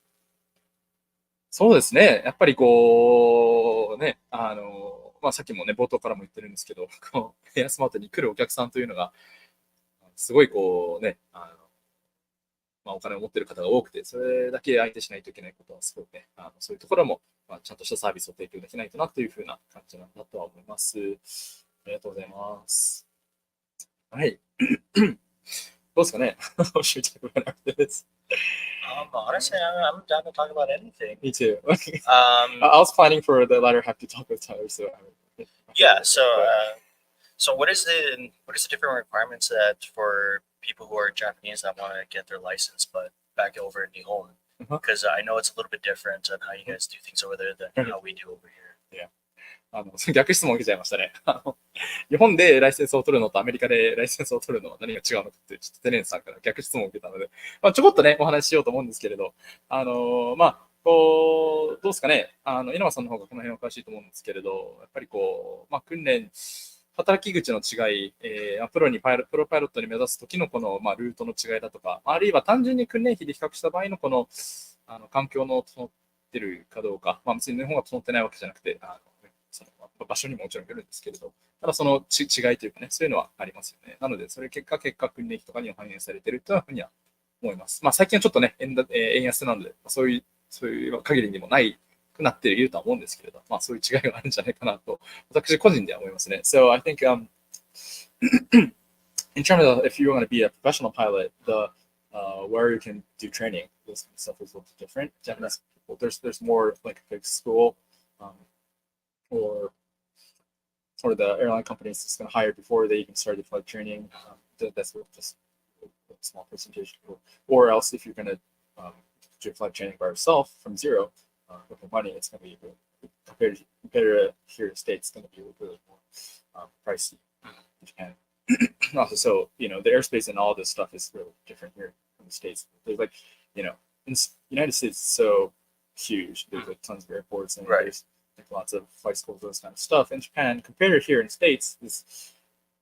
Speaker 1: そうですね。やっぱりさっきもね、冒頭からも言ってるんですけど、エアスマートに来るお客さんというのが、すごいお金を持っている方が多くて、それだけ相手しないといけないことはすごいね、そういうところも、ちゃんとしたサービスを提供できないとなというふうな感じなんだとは思います。ありがとうございます。はい。どうですかね
Speaker 2: Honestly, I'm down to talk about anything.
Speaker 1: Me too. I was planning for the latter half to talk with Tyler, so
Speaker 2: yeah. So what is the different requirements that for people who are Japanese that want to get their license but back over in Nihon? Because I know it's a little bit different on how you guys do things over there than how we do over here.
Speaker 1: Yeah. 逆質問を受けちゃいましたね。日本でライセンスを取るのとアメリカでライセンスを取るのは何が違うのかって、ちょっとテレンスさんから逆質問を受けたので、ちょこっとね、お話ししようと思うんですけれど、どうですかね、稲葉さんの方がこの辺は詳しいと思うんですけれど、やっぱり訓練、働き口の違い、プロパイロットに目指す時のこの、ルートの違いだとか、あるいは単純に訓練費で比較した場合のこの、環境の整ってるかどうか、別に日本が整ってないわけじゃなくて、その場所にももちろんよるんですけれど、ただその違いというかね、そういうのはありますよね。なので、それ結果訓練費とかに反映されているというふうには思います。最近はちょっとね、円安なので、そういう限りにもないくなっているとは思うんですけれど、そういう違いがあるんじゃないかなと、私個人では思いますね。So I think in terms of if you're going to be a professional pilot, where you can do training, this kind of stuff is a little bit different. Japanese people, there's more like a big school, or the airline companies is going to hire before they even start the flight training. That's just a small percentage. Or else if you're going to do flight training by yourself from zero, with the money, it's going to be compared to here in the States, it's going to be really more pricey in Japan. Also, so the airspace and all this stuff is really different here in the States. There's in the United States, it's so huge. There's tons of airports and there's lots of flight schools, those kind of stuff. In Japan, compared to here in the States, is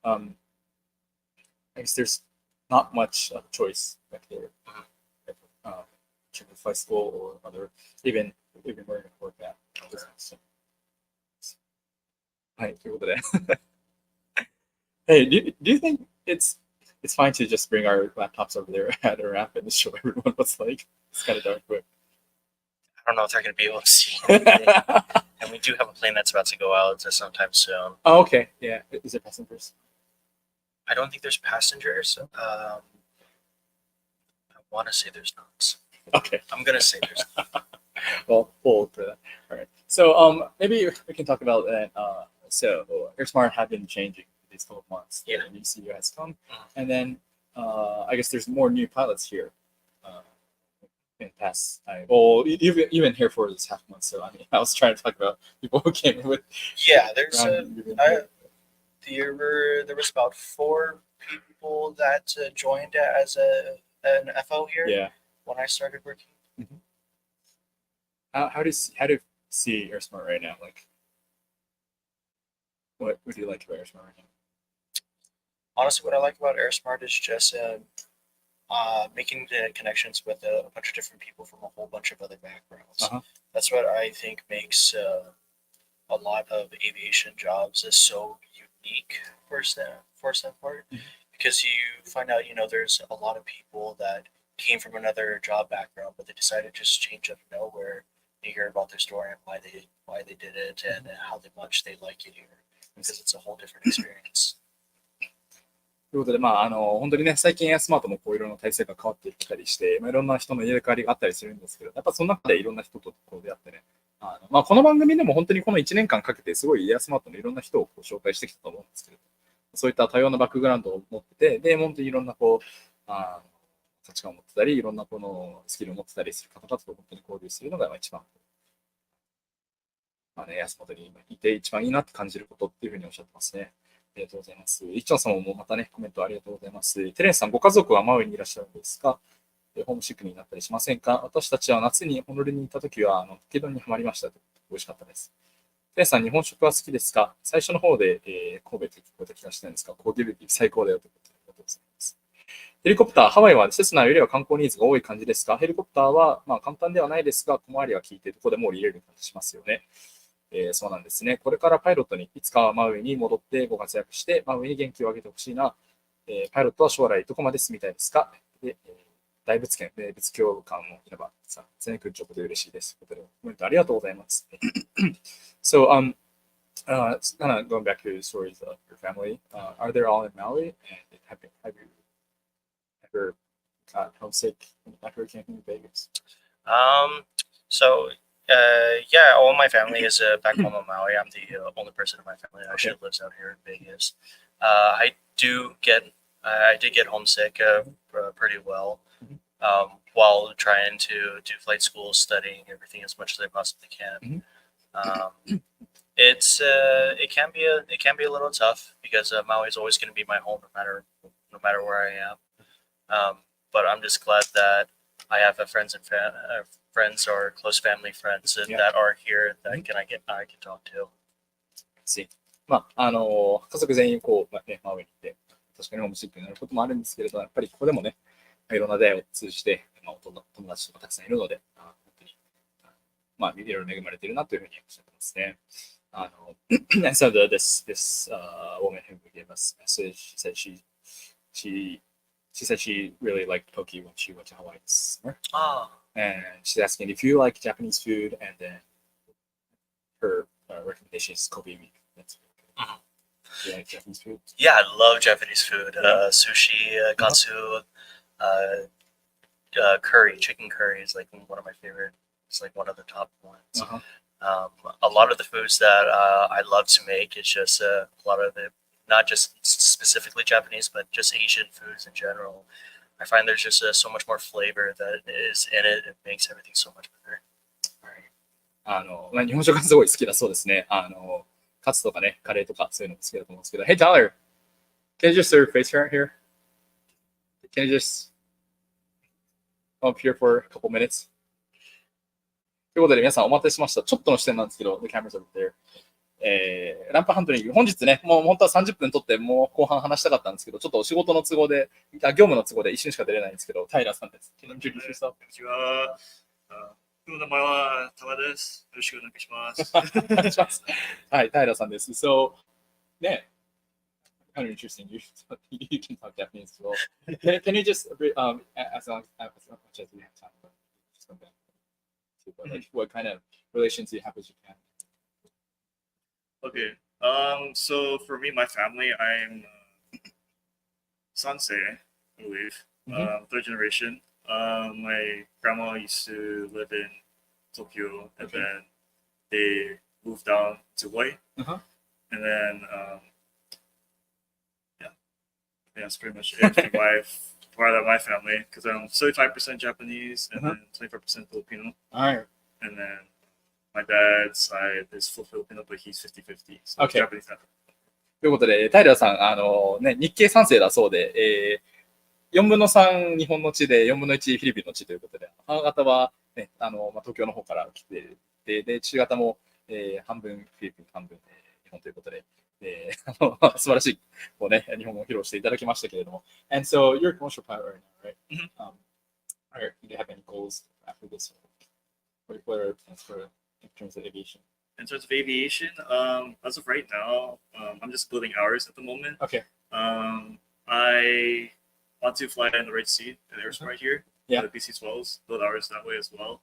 Speaker 1: I guess there's not much of a choice back there. Flight school or other, even where you're going to work at. Right, hey, do you think it's fine to just bring our laptops over there at a ramp and show everyone what's like? It's kind of dark, but
Speaker 2: I don't know if they're going to be able to see anything. And we do have a plane that's about to go out sometime soon.
Speaker 1: Oh, okay. Yeah. Is there passengers?
Speaker 2: I don't think there's passengers. I want to say there's not.
Speaker 1: Okay.
Speaker 2: I'm going to say there's not.
Speaker 1: Well, we'll look for that. All right. So maybe we can talk about that. So AirSmart have been changing these 12 months.
Speaker 2: Yeah.
Speaker 1: The new CEO has come. And then I guess there's more new pilots here. In the past time. Well, even here for this half month. So I was trying to talk about people who came in with.
Speaker 2: Yeah, there was about 4 people that joined as an FO here.
Speaker 1: Yeah.
Speaker 2: When I started working.
Speaker 1: Mm-hmm. How do you see AirSmart right now? Like, what do you like about AirSmart right now?
Speaker 2: Honestly, what I like about AirSmart is just making the connections with a bunch of different people from a whole bunch of other backgrounds. That's what I think makes a lot of aviation jobs is so unique for some part, because you find out there's a lot of people that came from another job background, but they decided to just change out of nowhere. You hear about their story and why they did it and how much they like it here, because it's a whole different experience.
Speaker 1: ということで、本当にね、最近AirSmartもいろんな体制が変わってきたりして、いろんな人の入れ替わりがあったりするんですけど、やっぱその中でいろんな人と出会ってね、この番組でも本当にこの1年間かけてすごいAirSmartのいろんな人を紹介してきたと思うんですけど、そういった多様なバックグラウンドを持ってて、で、本当にいろんな価値観を持ってたり、いろんなスキルを持ってたりする方々と本当に交流するのが一番、AirSmartにいて一番いいなって感じることっていうふうにおっしゃってますね。ありがとうございます。一丁さんもまたね、コメントありがとうございます。テレンスさん、ご家族はマウイにいらっしゃるんですか？ホームシックになったりしませんか？私たちは夏にホノルルにいたときは、漬丼にはまりました。美味しかったです。テレンスさん、日本食は好きですか？最初の方で、神戸って聞こえた気がしたんですが、高級ビューティー最高だよということでありがとうございます。ヘリコプター、ハワイはセスナよりは観光ニーズが多い感じですか？ヘリコプターは、簡単ではないですが、小回りが効いて、どこでも降りれる感じしますよね。そうなんですね。これからパイロットにいつかはマウイに戻ってご活躍して、マウイに元気を上げてほしいな。パイロットは将来どこまで進みたいですか？で、大仏圏、仏教館もいれば、さ、全国直で嬉しいです。コメントありがとうございます。So, kind of going back to the stories of your family, are they all in Maui? And have you ever got homesick after camping in Vegas?
Speaker 2: Yeah, all my family is back home in Maui. I'm the only person in my family that actually lives out here in Vegas. I did get homesick pretty well while trying to do flight school, studying everything as much as I possibly can. it can be a little tough because Maui is always going to be my home no matter where I am. But I'm just glad that I have friends or close family friends that are here that I can talk to.
Speaker 1: まあ、家族全員こう、マウイにいて、確かにホームシックになることもあるんですけれど、やっぱりここでもね、いろんな出会いを通じて、友達とかたくさんいるので、本当に、いろいろ恵まれているなというふうにおっしゃってますね。And so this woman who gave us a message, she said she really liked poke when she went to Hawaii this summer. And she's asking if you like Japanese food, and then her recommendation is Kobe beef. That's really good. Do you like Japanese food?
Speaker 2: Yeah, I love Japanese food. Sushi, katsu, curry, chicken curry is like one of my favorite. It's like one of the top ones. A lot of the foods that I love to make is just a lot of it, not just specifically Japanese, but just Asian foods in general. I find there's just so much more flavor that is in it. It makes everything so much better.
Speaker 1: 日本食がすごい好きだそうですね。カツとかね、カレーとかそういうのも好きだと思うんですけど。Hey Tyler, can you just serve face here? Can you just come up here for a couple minutes? ということで皆さんお待たせしました。ちょっとの視点なんですけど、The camera's over there. ランプハントリング、本日ね、もう本当は30分撮って、もう後半話したかったんですけど、ちょっとお仕事の都合で、業務の都合で一瞬しか出れないんですけど、タイラーさんです。Can you introduce yourself?
Speaker 4: こんにちは。僕の名前はタマです。よろしくお願いします。
Speaker 1: お願いします。はい、タイラーさんです。So, ね、kind of interesting. You can talk Japanese as well. Can you just, as much as we have time, just come back to like, what kind of relations do you have with Japan?
Speaker 4: Okay. So for me, my family, I'm Sansei, I believe. Third generation. My grandma used to live in Tokyo, and then they moved down to Hawaii. And then, that's pretty much it for part of my family, because I'm 75% Japanese and then 25% Filipino. And then my dad's side is full Filipino, but he's 50-50. So Japanese family.
Speaker 1: ということで、タイラーさん、日系3世だそうで、4分の3日本の地で4分の1フィリピンの地ということで、母方は、ね、東京の方から来ていて、父方も、半分フィリピン、半分、日本ということで、素晴らしいこう、ね、日本語を披露していただきましたけれども。And so you're a commercial pilot right now, right? Do you have any goals after this? What are plans for in terms of aviation?
Speaker 4: In terms of aviation, as of right now, I'm just building hours at the moment.
Speaker 1: Okay.
Speaker 4: I want to fly in the Red Sea at AirSmart here,
Speaker 1: the
Speaker 4: BC Swells, build hours that way as well,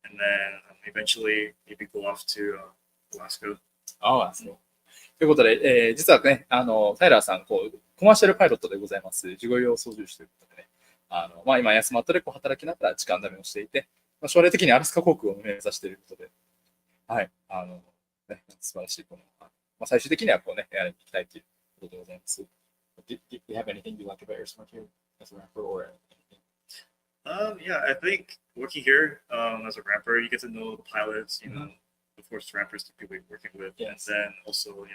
Speaker 4: and then eventually maybe go off to Alaska.
Speaker 1: Oh, that's cool. ということで、実はね、タイラーさんコマーシャルパイロットでございます。事業用操縦士ということでね、今、AirSmartで働きながら時間ダメをしていて、将来的にアラスカ航空を目指していることで、はい、素晴らしい最終的にはやりに行きたいということでございます。Do you have anything you like about AirSmart here as a ramper or anything?
Speaker 4: Yeah, I think working here as a ramper, you get to know the pilots, you know, of course, rampers to people you're working with, and then also,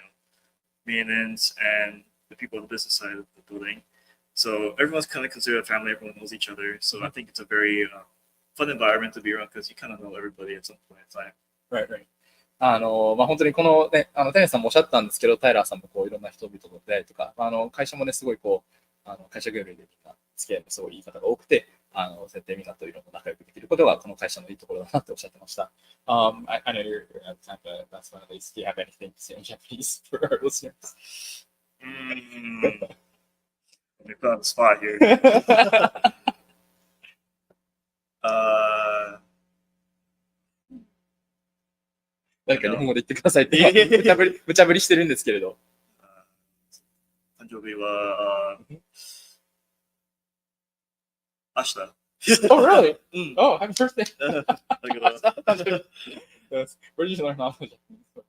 Speaker 4: maintenance and the people on the business side of the building. So everyone's kind of considered a family. Everyone knows each other. So I think it's a very fun environment to be around because you kind of know everybody at some point in time.
Speaker 1: Right, right. 本当にこのね、テレンさんもおっしゃったんですけど、タイラーさんもいろんな人々と出会いとか、会社もね、すごい会社ぐるみでみんな付き合いもすごいいい方が多くて、そうやってみんなといろんな仲良くできることがこの会社のいいところだなっておっしゃってました。I know you're at time, but that's one of these. Do you have anything to say in Japanese for our listeners?
Speaker 4: Let me put on the spot here.
Speaker 1: 何か日本語で言ってくださいって無茶ぶりしてるんですけれど。
Speaker 4: 誕生日は明日。
Speaker 1: Oh, really? Oh, happy birthday. Where did you learn all of Japanese? Did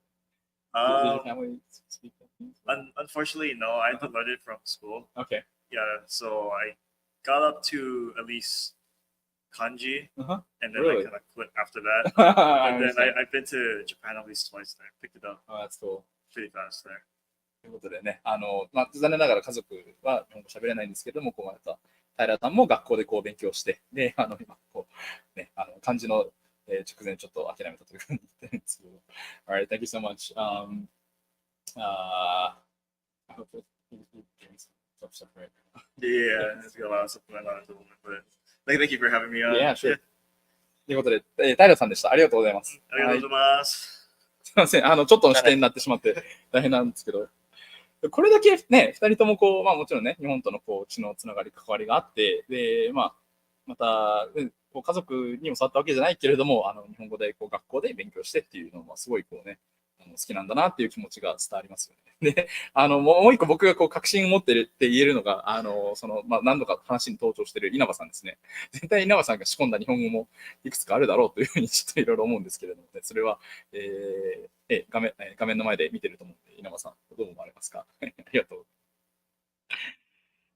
Speaker 1: your family speak Japanese?
Speaker 4: Unfortunately, no. I had to learn it from school.
Speaker 1: Okay.
Speaker 4: Yeah, so I got up to at least kanji,
Speaker 1: Uh-huh.
Speaker 4: and then
Speaker 1: Really?
Speaker 4: I kind of quit after that.
Speaker 1: I
Speaker 4: And then
Speaker 1: understand.
Speaker 4: I've been to Japan at least twice there. Picked it up
Speaker 1: Oh, that's cool.
Speaker 4: pretty fast there.
Speaker 1: ということでね、残念ながら家族は日本語喋れないんですけども、こうまた、平さんも学校でこう勉強して、で、今、こう、ね、漢字の直前ちょっと諦めたというふうに言ってるんですけど。Alright, thank you so much. I hope it gives some stuff right.
Speaker 4: Yeah, it's got a lot of stuff going on at the moment, but thank you for having me on.
Speaker 1: Yeah, sure. ということで、平さんでした。ありがとうございます。
Speaker 4: ありがとうございます。
Speaker 1: すみません、ちょっとの視点になってしまって大変なんですけど、これだけね、二人ともこう、もちろんね、日本とのこう血のつながり、関わりがあって、で、また、こう家族にも教わったわけじゃないけれども、日本語でこう学校で勉強してっていうのは、すごいこうね、好きなんだなっていう気持ちが伝わりますよね。で、もう一個僕がこう確信を持ってるって言えるのが、何度か話に登場している稲葉さんですね。絶対稲葉さんが仕込んだ日本語もいくつかあるだろうというふうにちょっといろいろ思うんですけれども、ね、それは、画面の前で見てると思うので、稲葉さん、どう思われますか？ありがとう。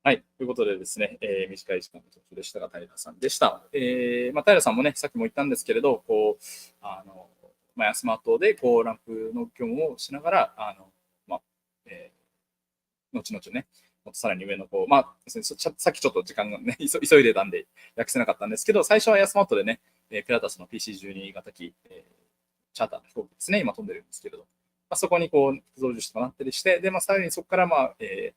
Speaker 1: はい。ということでですね、短い時間の途中でしたが、平さんでした。平さんもね、さっきも言ったんですけれど、こう、AirSmartでこうランプの業務をしながら、後々ね、もっとさらに上のこう、さっきちょっと時間がね、急いでたんで訳せなかったんですけど、最初はAirSmartでね、ピラタスの PC12 型機、チャーターの飛行機ですね、今飛んでるんですけれど、そこにこう、増重してもらったりして、で、さらにそこから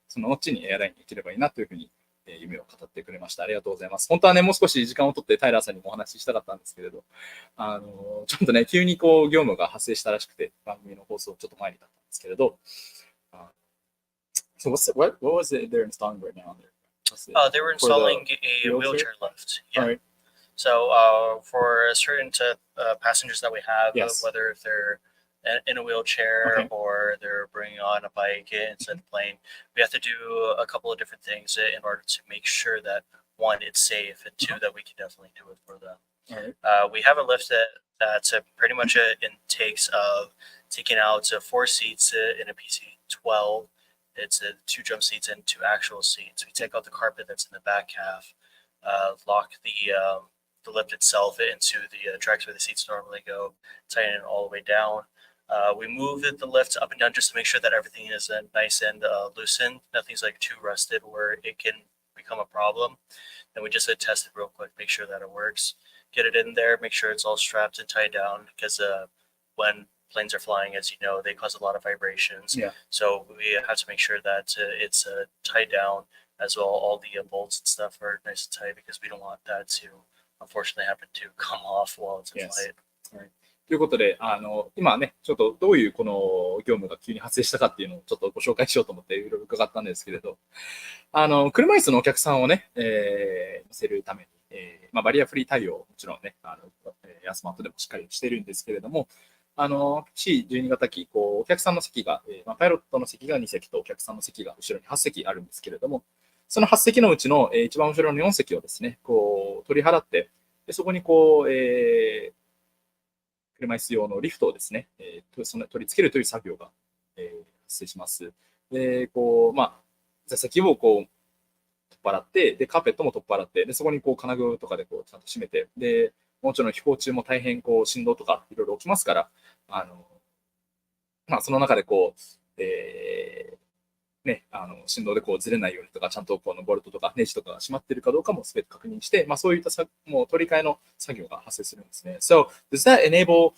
Speaker 1: その後にエアラインに行ければいいなというふうに、夢を語ってくれました。ありがとうございます。本当はね、もう少し時間を取ってタイラーさんにもお話ししたかったんですけれど、ちょっとね、急にこう、業務が発生したらしくて、番組の放送ちょっと前にだったんですけれど、So what was it they're installing right now?
Speaker 2: They were installing a wheelchair lift. Yeah.
Speaker 1: Right.
Speaker 2: So for certain passengers that we have,
Speaker 1: Yes.
Speaker 2: whether if they're in a wheelchair
Speaker 1: Okay.
Speaker 2: or they're bringing on a bike inside the plane, we have to do a couple of different things in order to make sure that one, it's safe, and two, that we can definitely do it for them.
Speaker 1: Right.
Speaker 2: We have a lift that's pretty much takes of taking out 4 seats in a PC-12. It's 2 jump seats and 2 actual seats. We take out the carpet that's in the back half, lock the lift itself into the tracks where the seats normally go, tighten it all the way down. We move the lift up and down just to make sure that everything is nice and loosened. Nothing's like too rusted where it can become a problem. Then we just test it real quick, make sure that it works. Get it in there, make sure it's all strapped and tied down, because when planes are flying, as you know, they cause a lot of vibrations.
Speaker 1: Yeah.
Speaker 2: So we have to make sure that it's tied down as well. All the bolts and stuff are nice and tight, because we don't want that to unfortunately happen to come off while it's in
Speaker 1: Yes.
Speaker 2: flight.
Speaker 1: Right. ということで、今ね、ちょっとどういうこの業務が急に発生したかっていうのをちょっとご紹介しようと思っていろいろ伺ったんですけれど、車椅子のお客さんをね、乗せるために、バリアフリー対応をもちろんね、AirSmartでもしっかりしてるんですけれども、C12 型機、こう、お客さんの席が、パイロットの席が2席とお客さんの席が後ろに8席あるんですけれども、その8席のうちの、一番後ろの4席をですね、こう、取り払って、でそこにこう、車椅子用のリフトをですね、その取り付けるという作業が、発生します。で、こう、座席をこう、取っ払って、で、カーペットも取っ払って、で、そこにこう、金具とかでこう、ちゃんと締めて、で、もちろん飛行中も大変こう、振動とかいろいろ起きますから、その中でこう、振動でこうずれないようにとか、ちゃんとこのボルトとかネジとかが閉まっているかどうかも全て確認して、そういったもう取り替えの作業が発生するんですね。So, does that enable,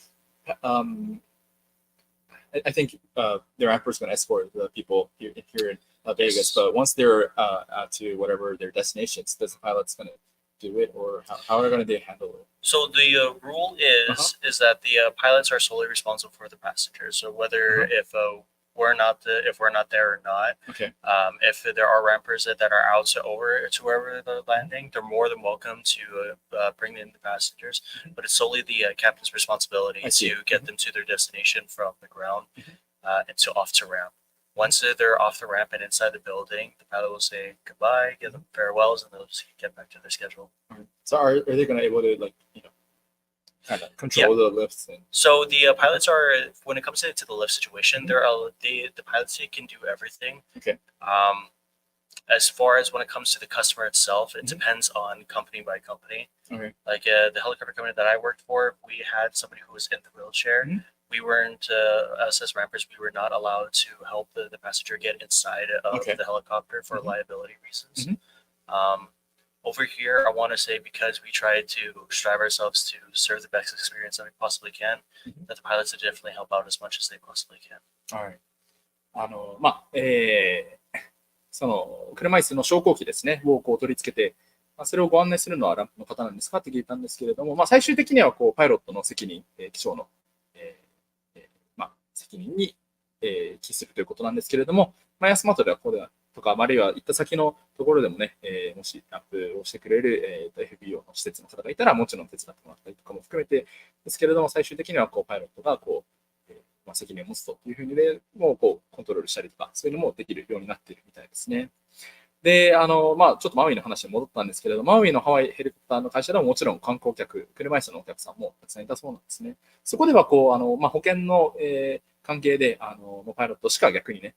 Speaker 1: I think the rapper's going to escort the people here in Vegas, but once they're out to whatever their destinations, does the pilot's going to do it, or how are they handle it?
Speaker 2: So the rule is that the pilots are solely responsible for the passengers. So whether if we're not there or not,
Speaker 1: Okay.
Speaker 2: If there are rampers that are out over to wherever they're landing, they're more than welcome to bring in the passengers. But it's solely the captain's responsibility to get them to their destination from the ground and to off to ramp. Once they're off the ramp and inside the building, the pilot will say goodbye, give them farewells, and they'll just get back to their schedule.
Speaker 1: So are they going to be able to kind of control the lifts?
Speaker 2: So the pilots are, when it comes to the lift situation, the pilots can do everything.
Speaker 1: Okay.
Speaker 2: as far as when it comes to the customer itself, it depends on company by company.
Speaker 1: Okay.
Speaker 2: Like the helicopter company that I worked for, we had somebody who was in the wheelchair. We weren't, us as rampers, we were not allowed to help the passenger get inside of the helicopter for liability reasons. Over here, I want to say because we try to strive ourselves to serve the best experience that we possibly can, that the pilots would definitely help out as much as they possibly can.
Speaker 1: Alright. その車椅子の昇降機ですね、をこう取り付けて、それをご案内するのはランプの方なんですかって聞いたんですけれども、最終的にはこうパイロットの責任、機長の、責任に、帰するということなんですけれども、AirSmartではここではとか、あるいは行った先のところでもね、もしランプをしてくれる、FBO の施設の方がいたら、もちろん手伝ってもらったりとかも含めてですけれども、最終的にはこうパイロットがこう、責任を持つというふうにで、もうこうコントロールしたりとか、そういうのもできるようになっているみたいですね。で、ちょっとマウイの話に戻ったんですけれども、マウイのハワイヘリコプターの会社でももちろん観光客、車椅子のお客さんもたくさんいたそうなんですね。そこではこう、保険の、関係で、パイロットしか逆にね、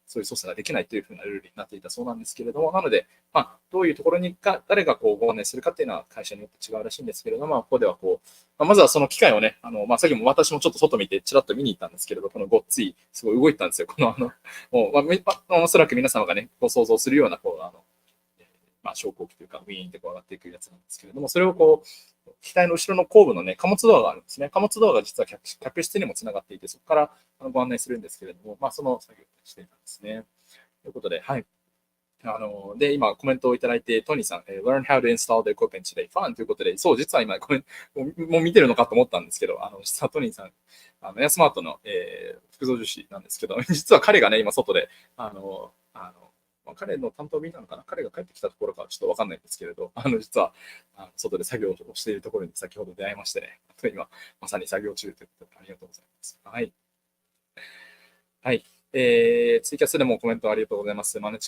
Speaker 1: そういう操作ができないというふうなルールになっていたそうなんですけれども、なので、どういうところに誰がこうご案内するかっていうのは会社によって違うらしいんですけれども、ここではこう、まずはその機械をね、さっきも私もちょっと外見てちらっと見に行ったんですけれど、このごっつい、すごい動いてたんですよ。このもう、おそらく皆様がね、ご想像するような、こう、昇降機というか、ウィーンってこう上がっていくやつなんですけれども、それをこう、機体の後ろの後部のね、貨物ドアがあるんですね。貨物ドアが実は客室にもつながっていて、そこからご案内するんですけれども、その作業をしていたんですね。ということで、はい。で、今コメントをいただいて、トニーさん、Learn how to install the equipment today. Fun ということで、そう、実は今、もう見てるのかと思ったんですけど、実はトニーさん、AirSmartの、副操縦士なんですけど、実は彼がね、今外で、彼の担当便なのかな、彼が帰ってきたところかちょっとわかんないんですけれど、実は外で作業をしているところに先ほど出会いましてね、今、まさに作業中ということで、ありがとうございます。はい。はい。ツイキャスでもコメントありがとうございます。マナ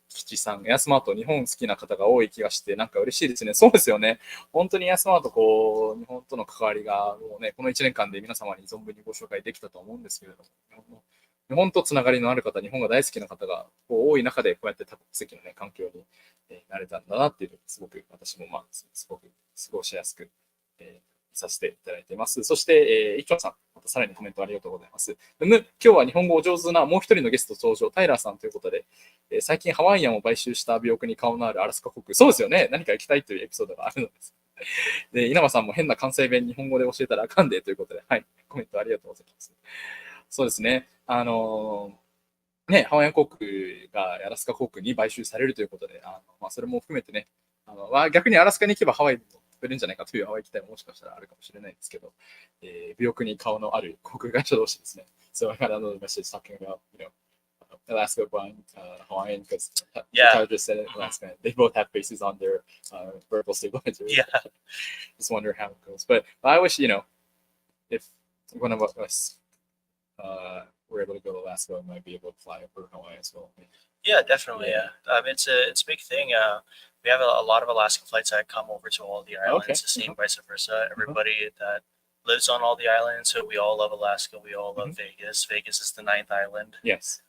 Speaker 1: 吉さん、AirSmart、日本好きな方が多い気がして、なんか嬉しいですね。そうですよね。本当にAirSmart、こう、日本との関わりが、もうね、この1年間で皆様に存分にご紹介できたと思うんですけれども、日本とつながりのある方、日本が大好きな方が多い中で、こうやって多国籍の、ね、環境になれたんだなっていうのを、すごく私も、すごく過ごしやすく、させていただいています。そして、イチョンさん、またさらにコメントありがとうございます。今日は日本語お上手なもう一人のゲスト登場、タイラーさんということで、最近ハワイアンを買収した美容に顔のあるアラスカ航空。そうですよね。何か行きたいというエピソードがあるのです。で、稲葉さんも変な関西弁日本語で教えたらあかんでということで、はい、コメントありがとうございます。そうですね。ハワイアン航空がアラスカ航空に買収されるということで、それも含めてね、逆にアラスカに行けばハワイに飛べるんじゃないかというハワイ期待ももしかしたらあるかもしれないんですけど、美容に顔のある航空会社同士ですね。So I got another message talking about, Alaska buying Hawaiian because Tyler just said it last night. They both have bases on their vertical stabilizer.
Speaker 2: Yeah.
Speaker 1: Just wonder how it goes. But I wish, if one of us we're able to go to Alaska, we might be able to fly over Hawaii as well.
Speaker 2: Yeah, definitely. Yeah, it's a big thing. We have a lot of Alaska flights that come over to all the islands.
Speaker 1: Okay.
Speaker 2: The same vice versa. Everybody that lives on all the islands. So we all love Alaska. We all love Vegas. Vegas is the 9th island.
Speaker 1: Yes.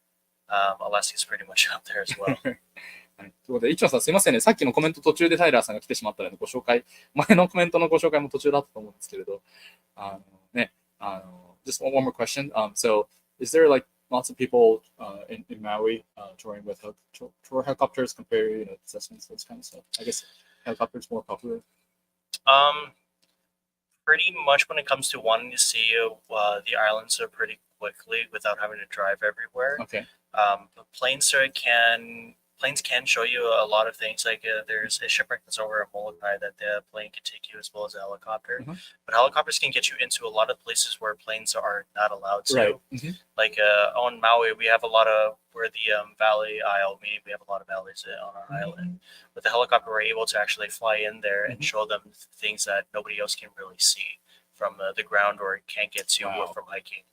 Speaker 2: Alaska is pretty much up there as well.
Speaker 1: はい、ということで、イチョンさんすいませんね。さっきのコメント途中でタイラーさんが来てしまったので、前のコメントのご紹介も途中だったと思うんですけれど、just one more question. So, is there like lots of people in Maui touring with tour helicopters compared to Cessnas, those kind of stuff? I guess helicopters more popular.
Speaker 2: Pretty much when it comes to wanting to see the islands so pretty quickly without having to drive everywhere.
Speaker 1: Okay.
Speaker 2: But planes can show you a lot of things. Like there's a shipwreck that's over at Molokai that the plane can take you as well as a helicopter. But helicopters can get you into a lot of places where planes are not allowed to.
Speaker 1: Right.
Speaker 2: Like on Maui, we have a lot of where the Valley Isle, meaning we have a lot of valleys on our island. With the helicopter, we're able to actually fly in there and show them things that nobody else can really see from the ground or can't get to from hiking.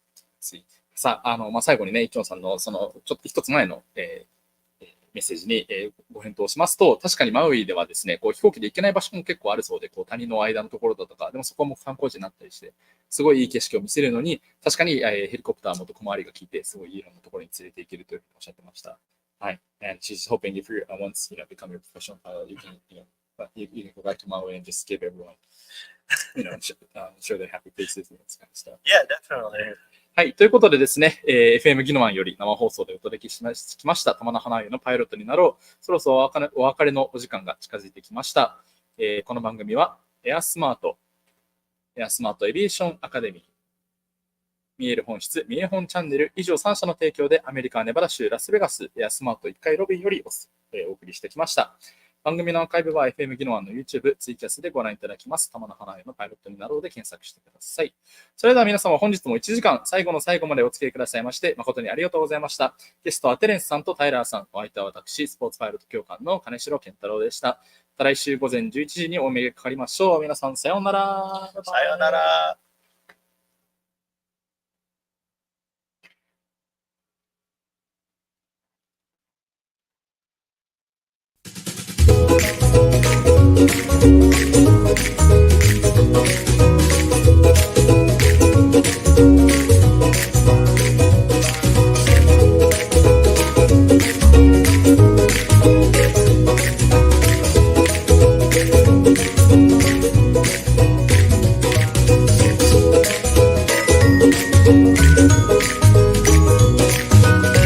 Speaker 1: さあ、最後にね、イチョンさんのちょっと一つ前の、メッセージに、ご返答しますと、確かにマウイではですね、こう飛行機で行けない場所も結構あるそうで、こう谷の間のところだとか、でもそこも観光地になったりして、すごいいい景色を見せるのに、確かに、ヘリコプターもと小回りが効いて、すごいいいようなところに連れて行けるというふうにおっしゃってました。はい。And she's hoping if you once become a professional pilot, you can you can go back to Maui and just give everyone show their happy faces and this kind of stuff.
Speaker 2: Yeah, definitely.
Speaker 1: はい。ということでですね、FM ギノワンより生放送でお届けしました玉名花湯のパイロットになろう。そろそろお別れのお時間が近づいてきました。この番組は AirSmart、Aviation アカデミー、見える本質、みえほんチャンネル以上3社の提供でアメリカ・ネバダ州ラスベガス AirSmart 1階ロビーよりお送りしてきました。番組のアーカイブは FM ギノワンの YouTube、ツイキャスでご覧いただきます。玉名花湯のパイロットになろうで検索してください。それでは皆様本日も1時間最後の最後までお付き合いくださいまして誠にありがとうございました。ゲストはテレンスさんとタイラーさん、お相手は私、スポーツパイロット教官の金城健太郎でした。また来週午前11時にお目がかかりましょう。皆さんさようなら。
Speaker 2: さようなら。